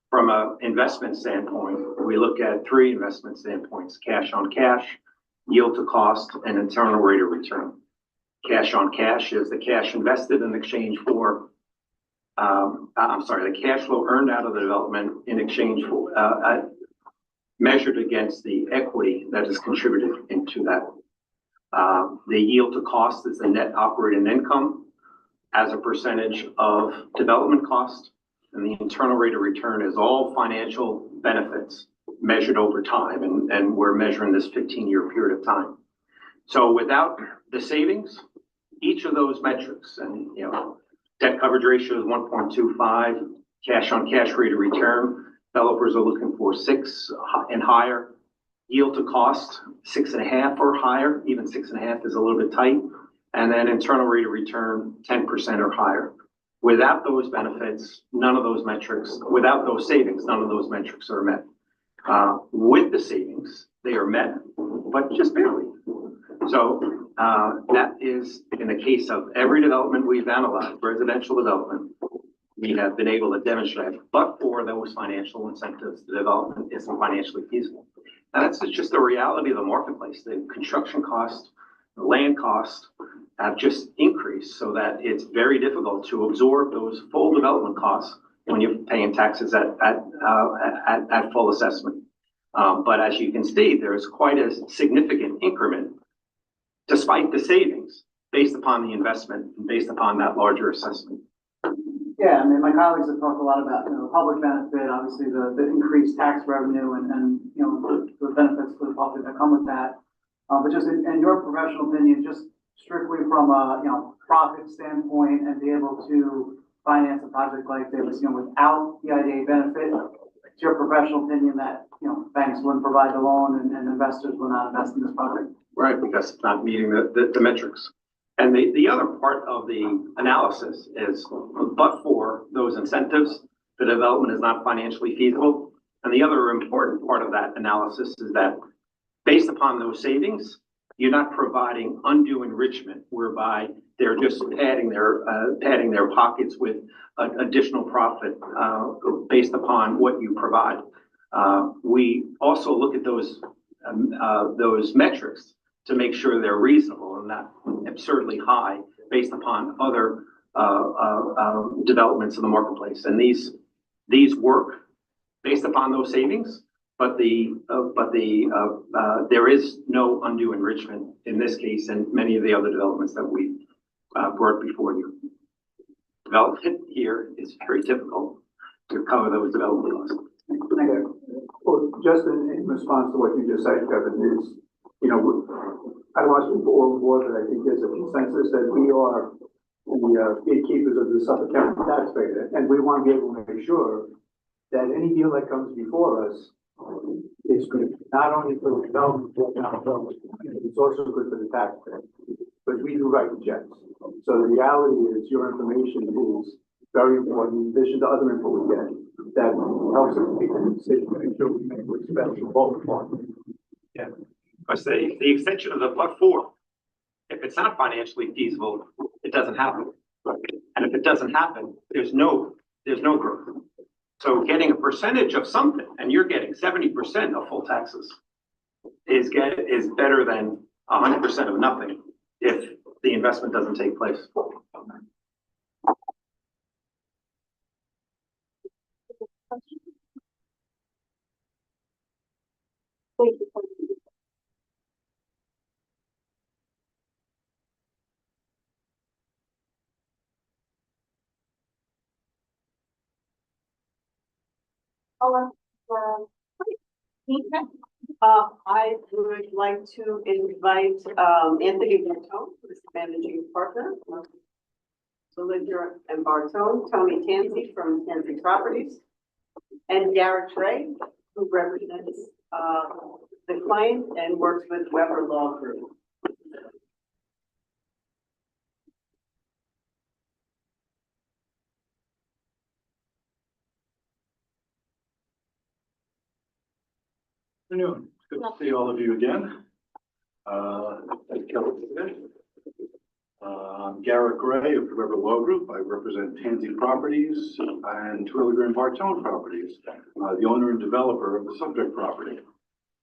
From an investment standpoint, we look at three investment standpoints: cash on cash, yield to cost, and internal rate of return. Cash on cash is the cash invested in exchange for, the cash flow earned out of the development in exchange for, measured against the equity that is contributed into that. The yield to cost is the net operating income as a percentage of development cost. And the internal rate of return is all financial benefits measured over time. And we're measuring this 15-year period of time. So without the savings, each of those metrics, and debt coverage ratio is 1.25, cash on cash rate of return, developers are looking for 6 and higher. Yield to cost, 6.5 or higher, even 6.5 is a little bit tight. And then internal rate of return, 10% or higher. Without those benefits, none of those metrics, without those savings, none of those metrics are met. With the savings, they are met, but just barely. So that is in the case of every development we've analyzed, residential development, we have been able to demonstrate, but for those financial incentives, the development isn't financially feasible. And that's just the reality of the marketplace. The construction cost, the land cost have just increased so that it's very difficult to absorb those full development costs when you're paying taxes at full assessment. But as you can see, there's quite a significant increment despite the savings based upon the investment and based upon that larger assessment. Yeah, I mean, my colleagues have talked a lot about, the public benefit, obviously the increased tax revenue and the benefits to the public that come with that. But just in your professional opinion, just strictly from a, profit standpoint and be able to finance a project like this, without the IDA benefit, it's your professional opinion that, banks wouldn't provide the loan and investors will not invest in this project? Right, because it's not meeting the metrics. And the other part of the analysis is, but for those incentives, the development is not financially feasible. And the other important part of that analysis is that based upon those savings, you're not providing undue enrichment whereby they're just padding their pockets with additional profit based upon what you provide. We also look at those metrics to make sure they're reasonable and not absurdly high based upon other developments in the marketplace. And these work based upon those savings, but there is no undue enrichment in this case and many of the other developments that we brought before you. Development here is very difficult to cover those development costs. Well, just in response to what you just said, Kevin, is, I want to all the board that I think there's a consensus that we are the gatekeepers of the Suffolk County taxpayer, and we want to be able to make sure that any deal that comes before us is good, not only for the development, it's also good for the taxpayer. But we do write the checks. So the reality is your information is very important, in addition to other info we get, that helps us make the decision, make sure we make what's best for both parties. Yeah, because the extension of the but for, if it's not financially feasible, it doesn't happen. And if it doesn't happen, there's no growth. So getting a percentage of something, and you're getting 70% of full taxes, is better than 100% of nothing if the investment doesn't take place. Thank you. I would like to invite Anthony Bartone, who's the managing partner, Belinda and Bartone, Tony Tansey from Tansey Properties, and Garrett Ray, who represents the client and works with Weber Law Group. Afternoon. Good to see all of you again. Thank you. I'm Garrett Gray of River Law Group. I represent Tansy Properties and Twilliger and Bartone Properties, the owner and developer of the subject property.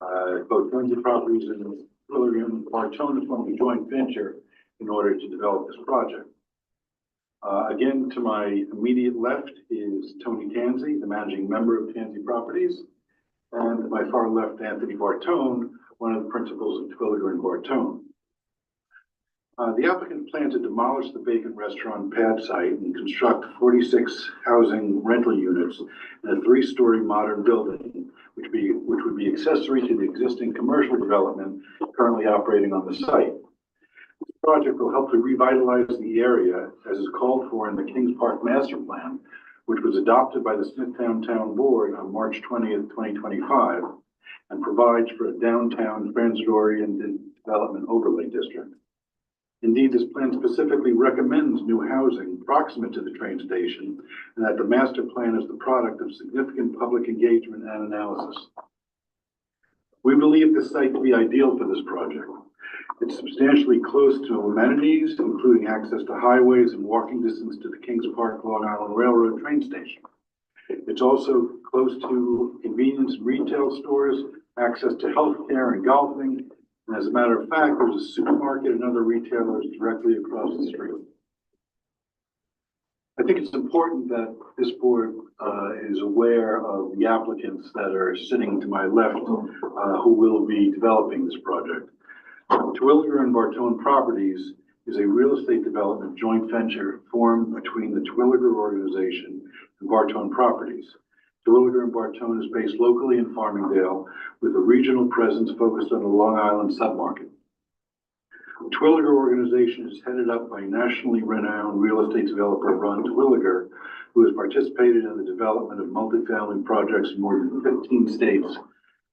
Both Tansy Properties and Twilliger and Bartone formed a joint venture in order to develop this project. Again, to my immediate left is Tony Tansy, the managing member of Tansy Properties, and to my far left, Anthony Bartone, one of the principals of Twilliger and Bartone. The applicant plans to demolish the vacant restaurant pad site and construct 46 housing rental units in a 3-story modern building, which would be accessory to the existing commercial development currently operating on the site. This project will help to revitalize the area as is called for in the Kings Park Master Plan, which was adopted by the Smithtown Town Board on March 20th, 2025, and provides for a downtown transit-oriented development overlay district. Indeed, this plan specifically recommends new housing proximate to the train station, and that the master plan is the product of significant public engagement and analysis. We believe this site to be ideal for this project. It's substantially close to amenities, including access to highways and walking distance to the Kings Park Long Island Railroad train station. It's also close to convenience and retail stores, access to healthcare and golfing, and as a matter of fact, there's a supermarket and other retailers directly across the street. I think it's important that this board is aware of the applicants that are sitting to my left who will be developing this project. Twilliger and Bartone Properties is a real estate development joint venture formed between the Twilliger organization and Bartone Properties. Twilliger and Bartone is based locally in Farmingdale with a regional presence focused on the Long Island submarket. The Twilliger organization is headed up by nationally renowned real estate developer Ron Twilliger, who has participated in the development of multifamily projects in more than 15 states,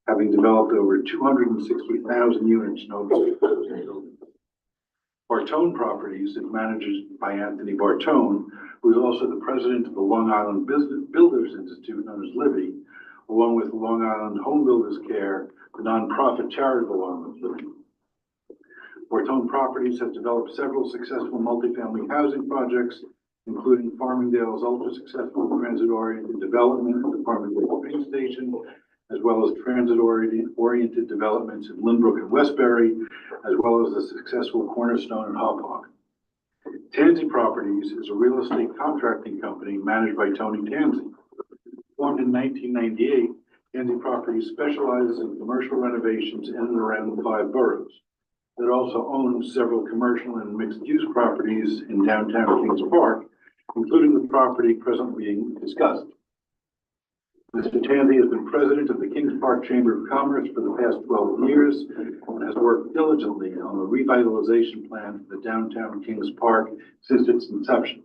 having developed over 260,000 units in over 6,000 buildings. Bartone Properties is managed by Anthony Bartone, who is also the president of the Long Island Builders Institute, known as LIVI, along with Long Island Home Builders Care, the nonprofit charitable arm of LIVI. Bartone Properties has developed several successful multifamily housing projects, including Farmingdale's ultra-successful transit-oriented development at the Farmingdale train station, as well as transit-oriented developments in Lynbrook and Westbury, as well as the successful Cornerstone and Hauppauge. Tansy Properties is a real estate contracting company managed by Tony Tansy. Formed in 1998, Tansy Properties specializes in commercial renovations in and around the 5 boroughs. It also owns several commercial and mixed-use properties in downtown Kings Park, including the property presently being discussed. Mr. Tansy has been president of the Kings Park Chamber of Commerce for the past 12 years and has worked diligently on the revitalization plan for the downtown Kings Park since its inception.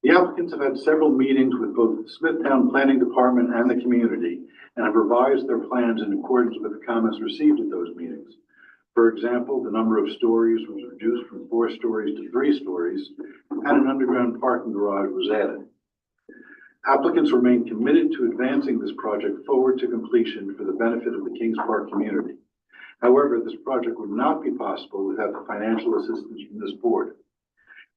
The applicants have had several meetings with both the Smithtown Planning Department and the community and have revised their plans in accordance with the comments received at those meetings. For example, the number of stories was reduced from 4 stories to 3 stories, and an underground parking garage was added. Applicants remain committed to advancing this project forward to completion for the benefit of the Kings Park community. However, this project would not be possible without the financial assistance from this board.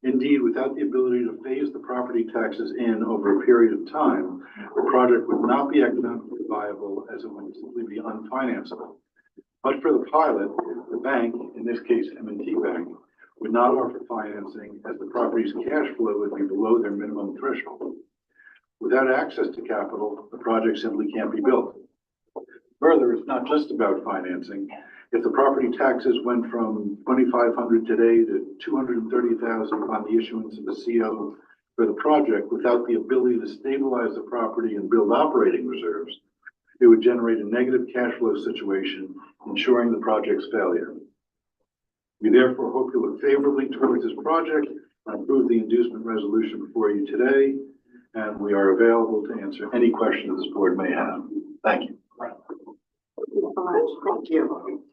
Indeed, without the ability to phase the property taxes in over a period of time, the project would not be economically viable as it would simply be unfinanceable. But for the pilot, the bank, in this case M&T Bank, would not offer financing as the property's cash flow would be below their minimum threshold. Without access to capital, the project simply can't be built. Further, it's not just about financing. If the property taxes went from $2,500 today to $230,000 upon the issuance of a CO for the project without the ability to stabilize the property and build operating reserves, it would generate a negative cash flow situation, ensuring the project's failure. We therefore hope to look favorably towards this project and approve the inducement resolution before you today, and we are available to answer any questions this board may have. Thank you. Thank you so much. Thank you.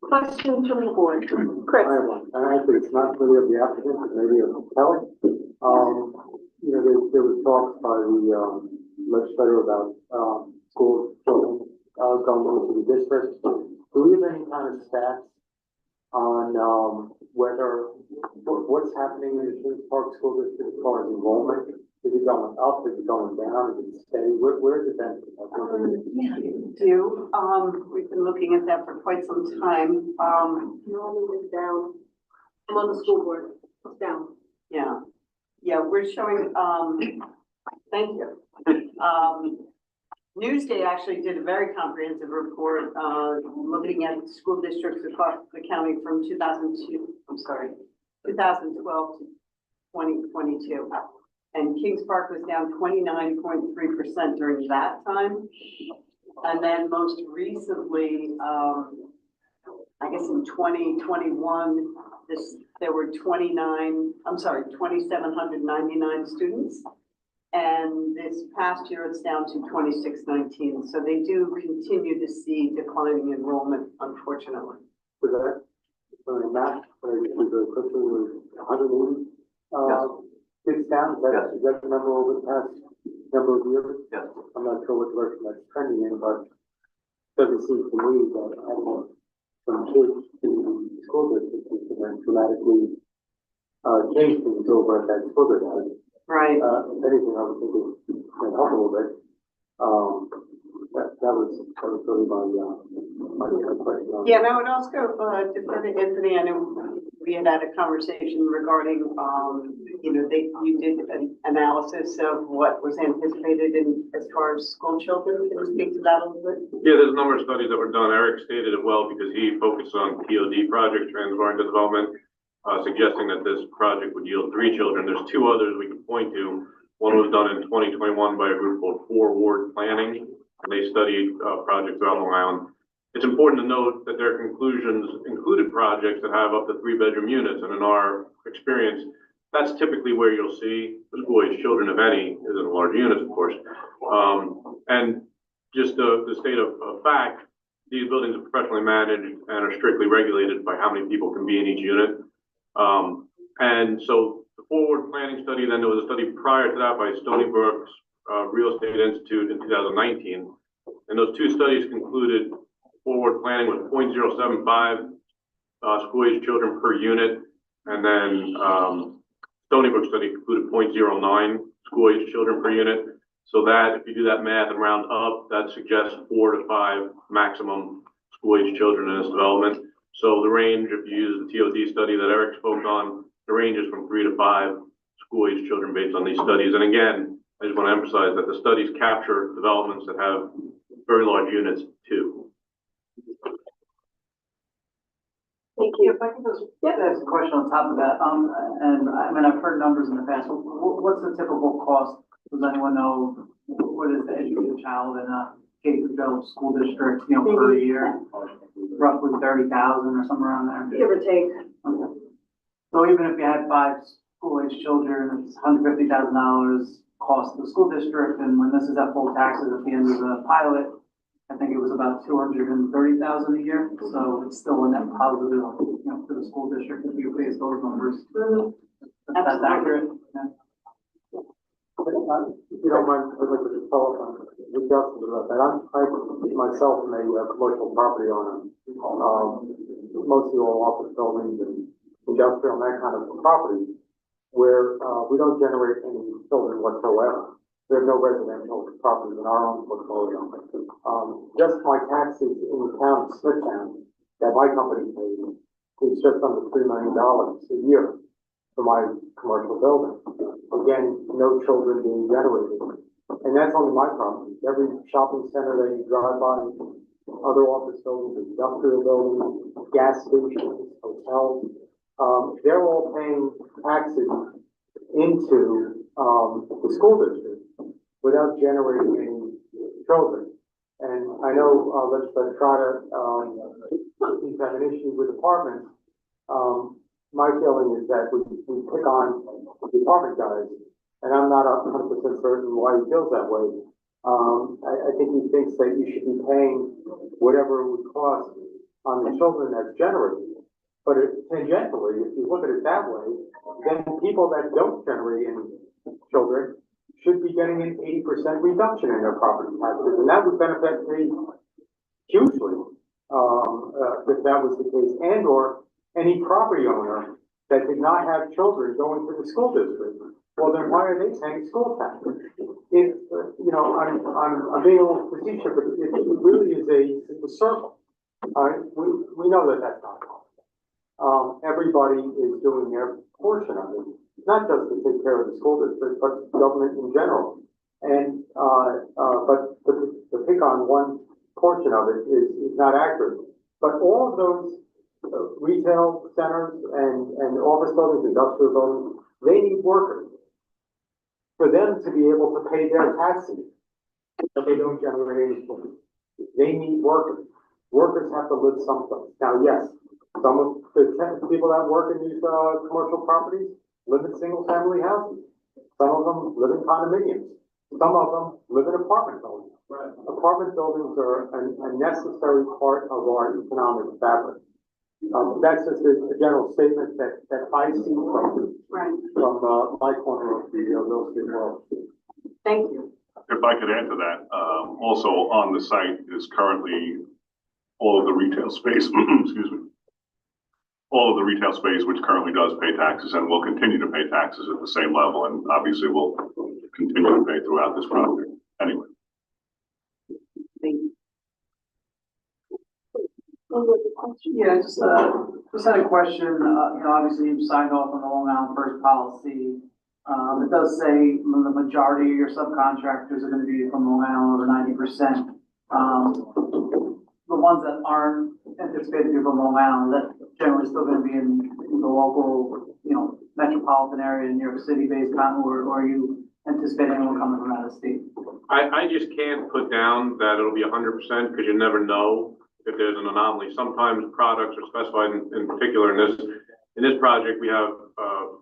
Questions from the board? Chris? I have one, and actually it's not really of the applicant, but maybe of Kelly. There was talk by the legislator about school children going into the district. Do we have any kind of stats on, what's happening in the Kings Park School District as far as enrollment? Is it going up? Is it going down? Is it steady? Where is it at? We've been looking at that for quite some time. Enrollment is down. I'm on the school board. It's down. Yeah, we're showing, thank you. Newsday actually did a very comprehensive report, looking at school districts across the county from 2012 to 2022. And Kings Park was down 29.3% during that time. And then most recently, I guess in 2021, there were 2,799 students. And this past year, it's down to 2,619. So they do continue to see declining enrollment, unfortunately. Was that, math, very quickly, was 180, kids down? Is that the number over the past number of years? Yes. I'm not sure what direction that's trending in, but it doesn't seem to me that adding some kids to the school district is going to dramatically change things over at that school district. Right. If anything, I would think it might help a little bit. That was really my question. Yeah, and I would also defer to Anthony. I know we had a conversation regarding, you did an analysis of what was anticipated as far as school children. Can you speak to that a little bit? Yeah, there's a number of studies that were done. Eric stated it well because he focused on TOD project, Trans-Oregon Development, suggesting that this project would yield 3 children. There's 2 others we can point to. One was done in 2021 by a group called 4 Ward Planning, and they studied projects around Long Island. It's important to note that their conclusions included projects that have up to 3-bedroom units, and in our experience, that's typically where you'll see the school-age children, if any, is in large units, of course. And just the state of fact, these buildings are professionally managed and are strictly regulated by how many people can be in each unit. And so the forward planning study, then there was a study prior to that by Stony Brook's Real Estate Institute in 2019. And those 2 studies concluded forward planning was 0.075 school-age children per unit. And then Stony Brook study concluded 0.09 school-age children per unit. So that, if you do that math and round up, that suggests 4 to 5 maximum school-age children in this development. So the range, if you use the TOD study that Eric spoke on, the range is from 3 to 5 school-age children based on these studies. And again, I just want to emphasize that the studies capture developments that have very large units too. Thank you. If I could just ask a question on top of that, and I mean, I've heard numbers in the past. What's the typical cost? Does anyone know what is to educate a child in a K-12 school district, per year? Roughly 30,000 or somewhere around there. Give or take. Okay. So even if you had 5 school-age children, it's $150,000 cost to the school district, and when this is at full taxes at the end of the pilot, I think it was about $230,000 a year. So it's still a net positive, for the school district if you base those numbers. That's accurate. Yeah. If you don't mind, I'd like to just follow up on with Justin about that. I myself am a commercial property owner, mostly all office buildings and industrial and that kind of property, where we don't generate any children whatsoever. There's no residential properties in our own portfolio. Just my taxes in the town of Smithtown that my company pays is just under $3 million a year for my commercial building. Again, no children being generated. And that's only my property. Every shopping center that you drive by, other office buildings, industrial buildings, gas stations, hotels, they're all paying taxes into the school district without generating any children. And I know let's try to have an issue with apartments. My feeling is that we pick on the apartment guys, and I'm not 100% certain why he feels that way. I think he thinks that you should be paying whatever it would cost on the children that's generated. But tangentially, if you look at it that way, then people that don't generate any children should be getting an 80% reduction in their property taxes, and that would benefit the if that was the case, and or any property owner that did not have children going to the school district, well, then why are they paying school tax? If, I'm being a little facetious, but it really is it's a circle. All right, we know that that's not possible. Everybody is doing their portion of it, not just to take care of the school district, but government in general. And, but to pick on one portion of it is not accurate. But all of those retail centers and office buildings, industrial buildings, they need workers. For them to be able to pay their taxes, but they don't generate anything. They need workers. Workers have to live someplace. Now, yes, some of the people that work in these commercial properties live in single-family houses. Some of them live in condominiums. Some of them live in apartment buildings. Right. Apartment buildings are a necessary part of our economic fabric. That's just a general statement that I see from my corner of the real estate world. Thank you. If I could add to that, also on the site is currently all of the retail space, excuse me, all of the retail space which currently does pay taxes and will continue to pay taxes at the same level, and obviously will continue to pay throughout this project. Anyway. Yeah, just had a question, obviously you signed off on the Long Island First policy. It does say the majority of your subcontractors are gonna be from Long Island, over 90%. The ones that aren't anticipated to be from Long Island, that generally still gonna be in the local, metropolitan area in New York City based on, or are you anticipating anyone coming from out of state? I just can't put down that it'll be 100% because you never know if there's an anomaly. Sometimes products are specified in particular in this project, we have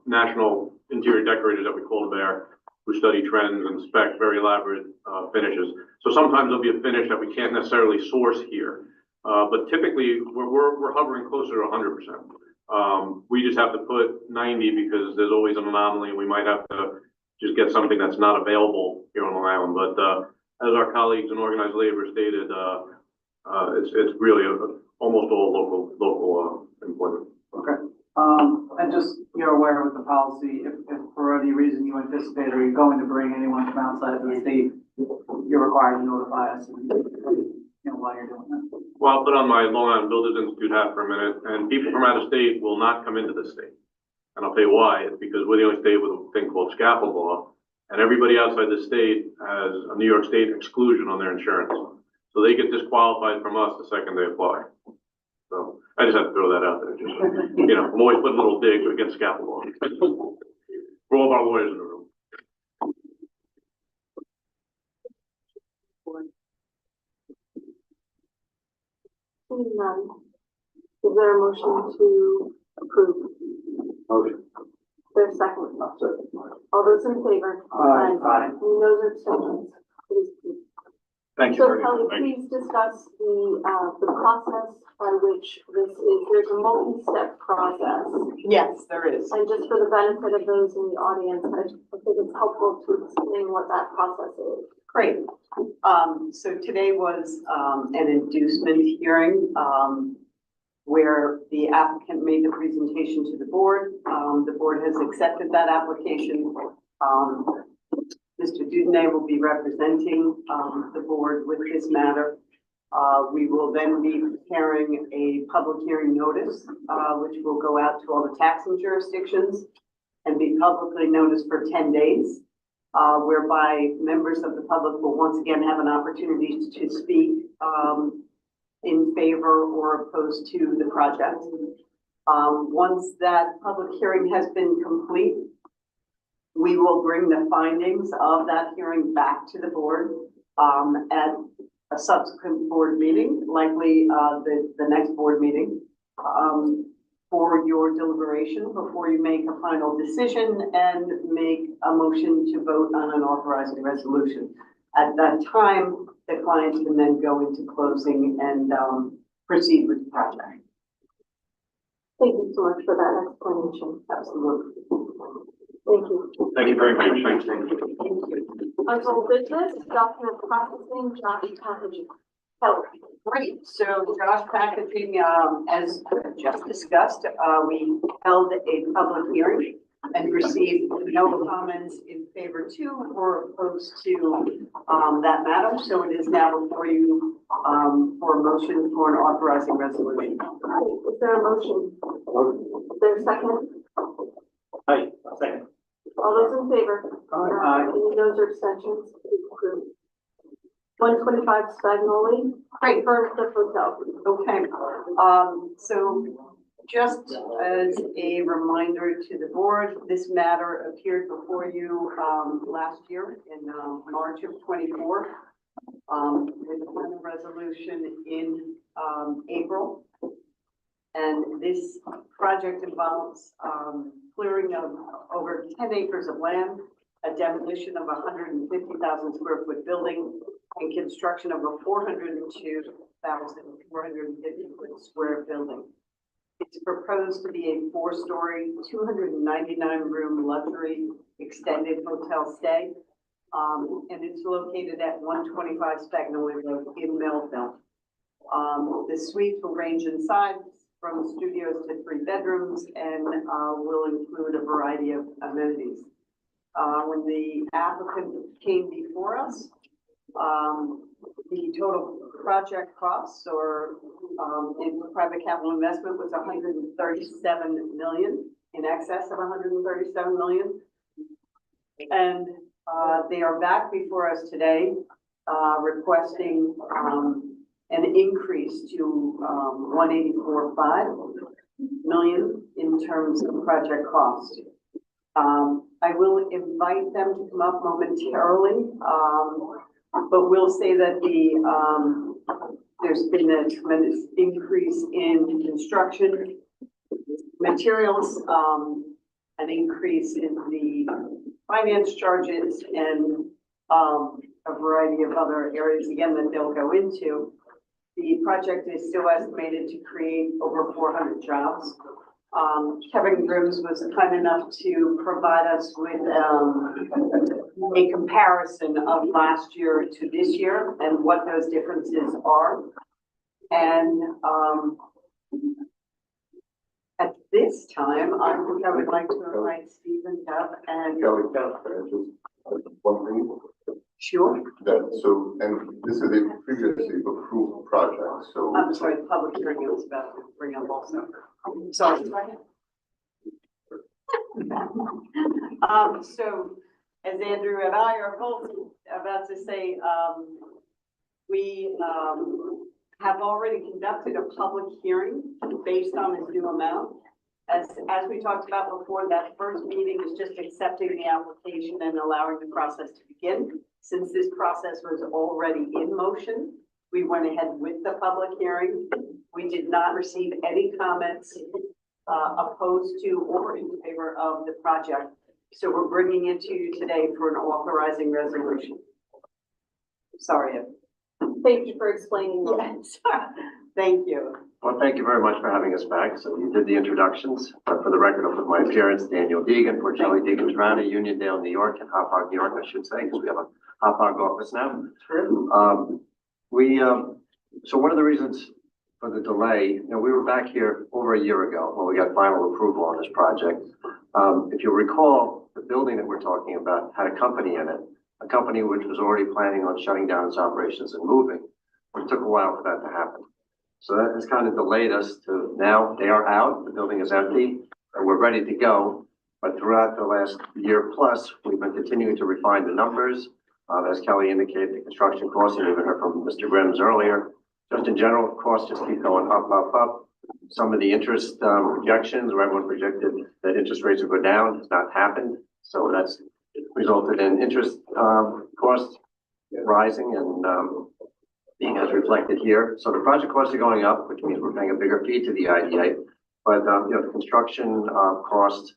national interior decorators that we call there who study trends and spec very elaborate finishes. So sometimes there'll be a finish that we can't necessarily source here. But typically we're hovering closer to 100%. We just have to put 90 because there's always an anomaly and we might have to just get something that's not available here on Long Island. But as our colleagues in organized labor stated, it's really almost all local employment. Okay. And just, you're aware with the policy, if for any reason you anticipate or you're going to bring anyone from outside of the state, you're required to notify us, while you're doing that. Well, I'll put on my Long Island Builders Institute hat for a minute, and people from out of state will not come into the state. And I'll tell you why. It's because we're the only state with a thing called scaffold law, and everybody outside the state has a New York State exclusion on their insurance. So they get disqualified from us the second they apply. So I just have to throw that out there. Just, I'm always putting little digs against scaffold law. For all of our lawyers in the room. Seeing none, is there a motion to approve? Motion. There's a second. All those in favor? Aye. And those abstentions? Please. Thank you So very Kelly, much. Thank you. please discuss the process by which this is, there's a multi-step process. Yes, there is. And just for the benefit of those in the audience, I think it's helpful to explain what that process is. Great. So today was an inducement hearing where the applicant made the presentation to the board. The board has accepted that application. Mr. Dudnay will be representing the board with this matter. We will then be preparing a public hearing notice, which will go out to all the taxing jurisdictions and be publicly noticed for 10 days, whereby members of the public will once again have an opportunity to speak in favor or opposed to the project. Once that public hearing has been complete, we will bring the findings of that hearing back to the board at a subsequent board meeting, likely the next board meeting, for your deliberation before you make a final decision and make a motion to vote on an authorizing resolution. At that time, the client can then go into closing and proceed with the project. Thank you so much for that explanation. Absolutely. Thank you. Thank you very much. Thank you. Until business, document processing, Josh Packaging. Kelly. Great, so Josh Packaging, as just discussed, we held a public hearing and received no comments in favor to or opposed to, that matter. So it is now before you, for a motion for an authorizing resolution. Is there a motion? Is there a second? Aye, second. All those in favor? Aye. Any noes or abstentions? Approved. 125 Spagnoli, Great. for the hotel. Okay, so just as a reminder to the board, this matter appeared before you, last year in, March of '24. With a final resolution in, April. And this project involves, clearing of over 10 acres of land, a demolition of a 150,000 square foot building, and construction of a 402,450 foot square building. It's proposed to be a 4-story, 299 room luxury extended hotel stay. And it's located at 125 Spagnoli Road in Millville. The suites will range in size from studios to 3 bedrooms and will include a variety of amenities. When the applicant came before us, the total project costs or in private capital investment was 137 million, in excess of 137 million. And they are back before us today, requesting an increase to 184.5 million in terms of project cost. I will invite them to come up momentarily, but we'll say that there's been a tremendous increase in construction materials, an increase in the finance charges, and a variety of other areas, again, that they'll go into. The project is still estimated to create over 400 jobs. Kevin Grims was kind enough to provide us with a comparison of last year to this year and what those differences are. And at this time, I think I would like to invite Stephen Duff and Kelly, just one thing. Sure. So, and this is a previously approved project, so. I'm sorry, the public hearing I was about to bring up also. Sorry. So as Andrew and I are both about to say, we have already conducted a public hearing based on this new amount. As we talked about before, that first meeting is just accepting the application and allowing the process to begin. Since this process was already in motion, we went ahead with the public hearing. We did not receive any comments opposed to or in favor of the project. So we're bringing it to you today for an authorizing resolution. Sorry. Thank you for explaining that. Yes. Thank you. Well, thank you very much for having us back. So you did the introductions. For the record, I'll put my appearance, Daniel Deegan, for Charlie Deegan's Round, Uniondale, New York, and Hop Hog, New York, I should say, because we have a Hop Hog office now. True. So one of the reasons for the delay, we were back here over a year ago when we got final approval on this project. If you recall, the building that we're talking about had a company in it, a company which was already planning on shutting down its operations and moving. It took a while for that to happen. So that has kind of delayed us to now. They are out, the building is empty, and we're ready to go. But throughout the last year plus, we've been continuing to refine the numbers. As Kelly indicated, the construction costs, you even heard from Mr. Grims earlier. Just in general, costs just keep going up, up, up. Some of the interest projections, where everyone projected that interest rates would go down, has not happened. So that's resulted in interest costs rising and being as reflected here. So the project costs are going up, which means we're paying a bigger fee to the IDA. But the construction costs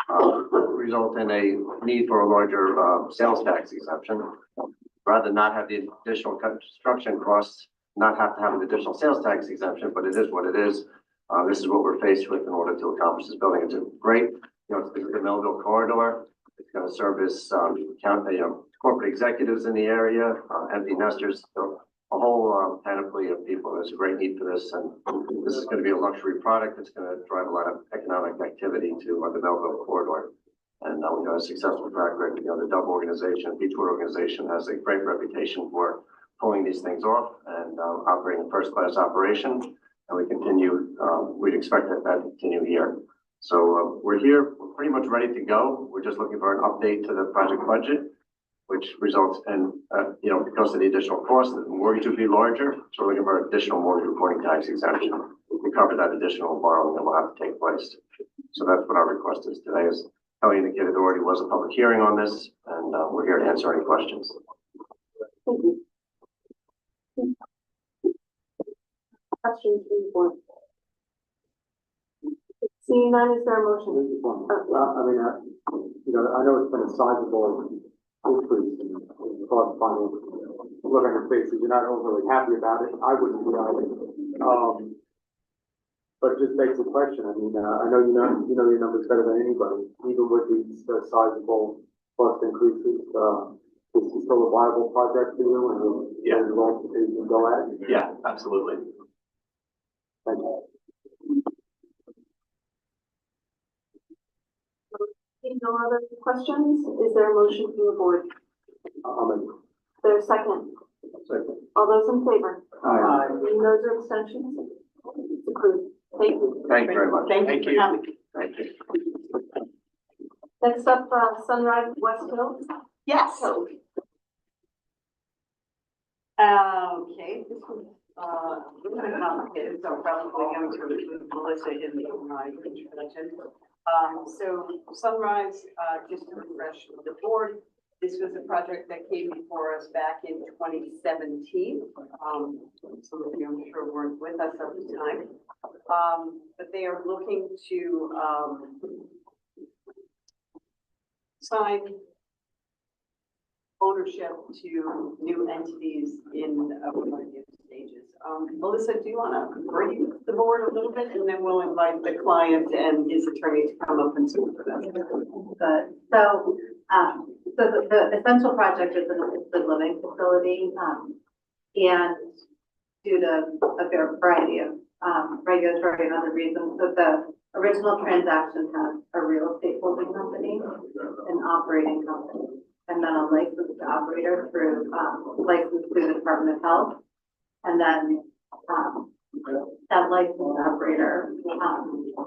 result in a need for a larger sales tax exemption. Rather than not have the additional construction costs, not have to have an additional sales tax exemption, but it is what it is. This is what we're faced with in order to accomplish this building. It's a great, it's the Melville corridor. It's going to service corporate executives in the area, empty nesters. So a whole panoply of people. There's a great need for this, and this is going to be a luxury product. It's going to drive a lot of economic activity to the Melville corridor. And we have a successful track record. The Dove organization, Beachwood organization, has a great reputation for pulling these things off and operating a first-class operation. And we'd expect that to continue here. So we're here, we're pretty much ready to go. We're just looking for an update to the project budget, which results in, because of the additional cost, the mortgage would be larger. So we're looking for additional mortgage reporting tax exemption to cover that additional borrowing that will have to take place. So that's what our request is today. As Kelly indicated, there already was a public hearing on this, and we're here to answer any questions. Thank you. Questions from the board? Seeing none, is there a motion? I know it's been a sizable increase in cost of funding. Look on your faces, you're not overly happy about it. I wouldn't be either. But it just begs the question. I know you know your numbers better than anybody, even with these sizable cost increases. Is this still a viable project for you, and you can go at it? Yeah, absolutely. Thank you. No other questions? Is there a motion from the board? I'll make it. There's a second. Second. All those in favor? Aye. Any noes or abstentions? It's approved. Thank you. Thank you very much. Thank you for coming. Thank you. Next up, Sunrise West Hills. Yes. So, Okay, this was, really complicated, so I'm probably going to include Melissa in my introduction. So Sunrise, just to refresh the board, this was a project that came before us back in 2017. Some of you, I'm sure, weren't with us at the time. But they are looking to sign ownership to new entities in a variety of stages. Melissa, do you want to brief the board a little bit, and then we'll invite the client and his attorney to come up and speak for them. Good. So the essential project is an assisted living facility, and due to a variety of regulatory and other reasons, so the original transaction has a real estate holding company, an operating company, and then a licensed operator through licensed through the Department of Health. And then that licensed operator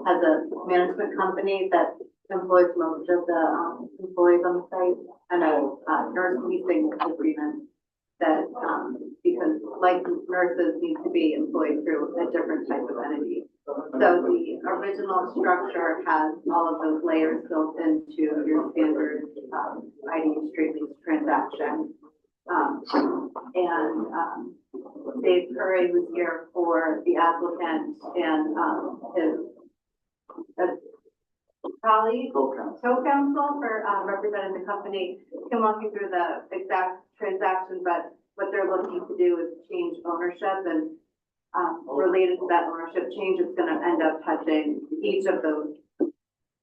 has a management company that employs most of the employees on the site, and a nurse leasing agreement that because licensed nurses need to be employed through a different type of entity. So the original structure has all of those layers built into your standard ID street lease transaction. Dave Curry was here for the applicant and his colleague, co-counsel for representing the company, can walk you through the exact transaction, but what they're looking to do is change ownership, and related to that ownership change, it's going to end up touching each of those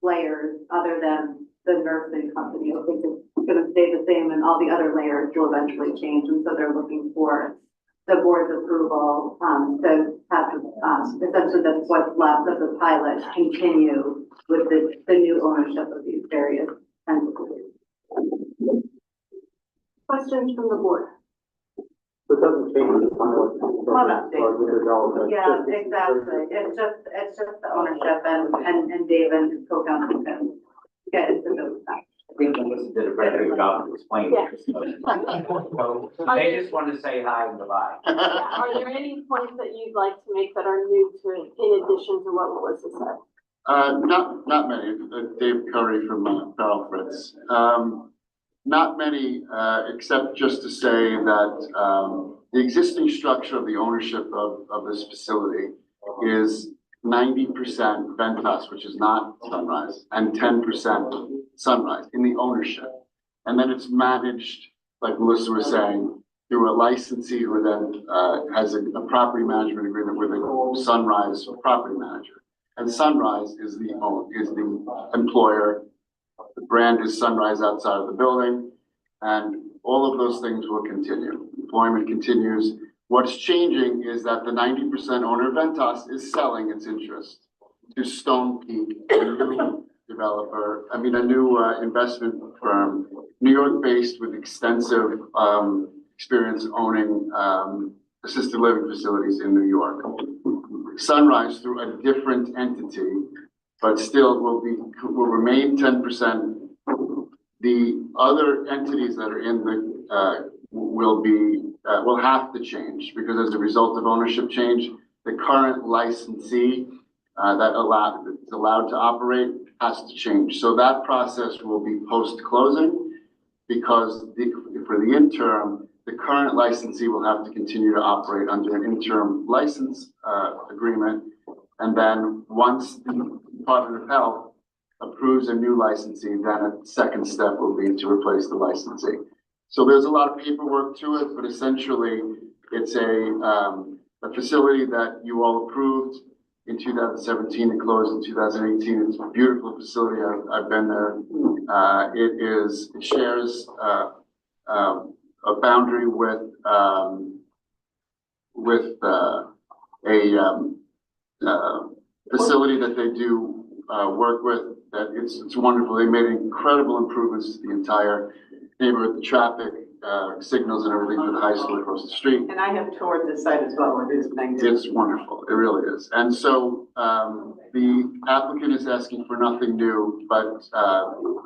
layers other than the nursing company. I think it's going to stay the same, and all the other layers will eventually change, and so they're looking for the board's approval to have essentially that's what's left of the pilot continue with the new ownership of these various entities. questions from the board? It doesn't change the pilot. Yeah, exactly. It's just the ownership and Dave and his co-counsel can get into those facts. I think Melissa did a very good job of explaining Yeah. this. So they just wanted to say hi and goodbye. Are there any points that you'd like to make that are new to, in addition to what Melissa said? Not many. Dave Curry from Farrell Fritz. Not many, except just to say that the existing structure of the ownership of this facility is 90% Ventas, which is not Sunrise, and 10% Sunrise in the ownership. And then it's managed, like Melissa was saying, through a licensee who then has a property management agreement with a Sunrise property manager. And Sunrise is the employer. The brand is Sunrise outside of the building, and all of those things will continue. Employment continues. What's changing is that the 90% owner Ventas is selling its interest to Stone Peak, a new developer, a new investment firm, New York-based with extensive experience owning assisted living facilities in New York. Sunrise through a different entity, but still will remain 10%. The other entities that are in the will have to change because as a result of ownership change, the current licensee is allowed to operate has to change. So that process will be post-closing because for the interim, the current licensee will have to continue to operate under an interim license agreement. And then once the Department of Health approves a new licensee, then a second step will be to replace the licensee. So there's a lot of paperwork to it, but essentially it's a facility that you all approved in 2017 and closed in 2018. It's a beautiful facility. I've been there. It shares a boundary with a facility that they do work with. That it's wonderful. They made incredible improvements to the entire neighborhood, the traffic signals and everything for the high school across the street. And I have toured the site as well. It is magnificent. It's wonderful. It really is. And so the applicant is asking for nothing new, but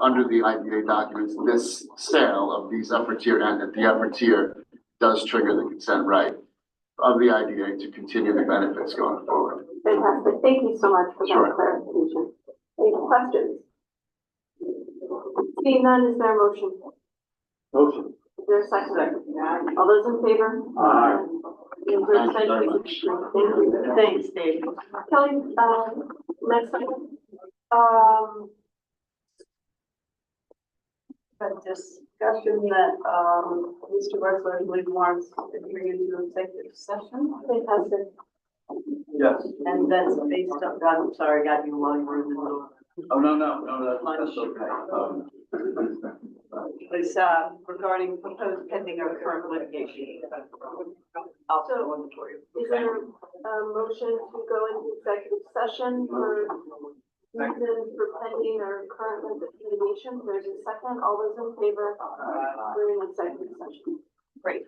under the IDA documents, this sale of these upper tier and at the upper tier does trigger the consent right of the IDA to continue the benefits going forward. Fantastic. Thank you so much for that Sure. clarification. Any questions? Seeing none, is there a motion? Motion. Is there a second? All those in favor? Aye. Any for Thank you very abstention? much. Thank you. Thanks, Dave. Kelly, next item. A discussion that, Mr. Wrestler, I believe, wants to bring into executive session. Fantastic. Yes. And that's based on, I'm sorry, I got you while you were in the middle. Oh, no, that's okay. It's, regarding proposed pending or current litigation. I'll go on for you. Is there a motion to go into executive session for reasons for pending or current litigation? There's a second. All those in favor? We're in executive session. Great.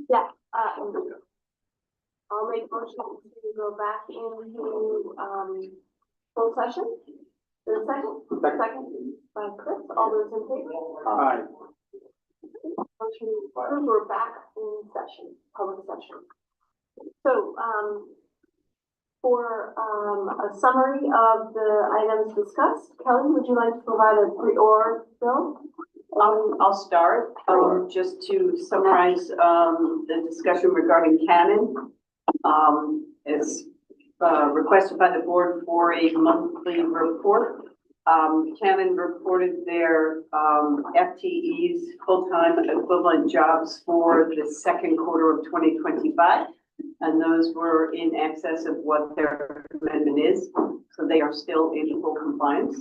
Yeah, I'll make motion to go back into, full session. There's a second? Second by Chris, all those in favor? Aye. Motion approved, we're back in session, public session. So, for, a summary of the items discussed, Kelly, would you like to provide a pre-or bill? I'll start, just to summarize, the discussion regarding Canon. It's, requested by the board for a monthly report. Canon reported their, FTEs, full-time equivalent jobs for the second quarter of 2025. And those were in excess of what their recommendation is, so they are still in full compliance.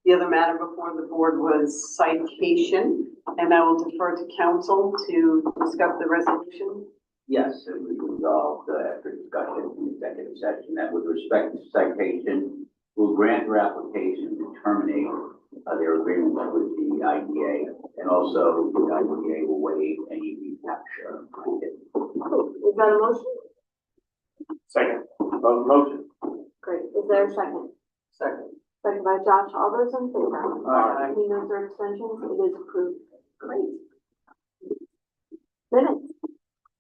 The other matter before the board was citation, and I will defer to council to discuss the resolution. Yes, it was resolved after discussion in executive session that with respect to citation, will grant their application to terminate their agreement with the IDA, and also the IDA will waive any recapture. Is that a motion? Second. Motion. Great, is there a second? Second. Second by Josh, all those in favor? Aye. Any noes or abstentions, it is approved. Great. Minutes.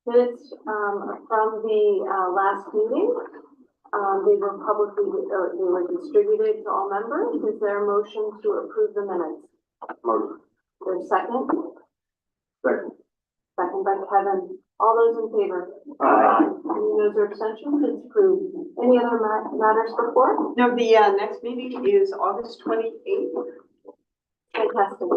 Minutes, from the, last meeting. They were publicly, they were distributed to all members. Is there a motion to approve the minutes? Motion. There's a second? Second. Second by Kevin. All those in favor? Aye. Any noes or abstentions, it's approved. Any other matters before? No, the, next meeting is August 28th. Fantastic.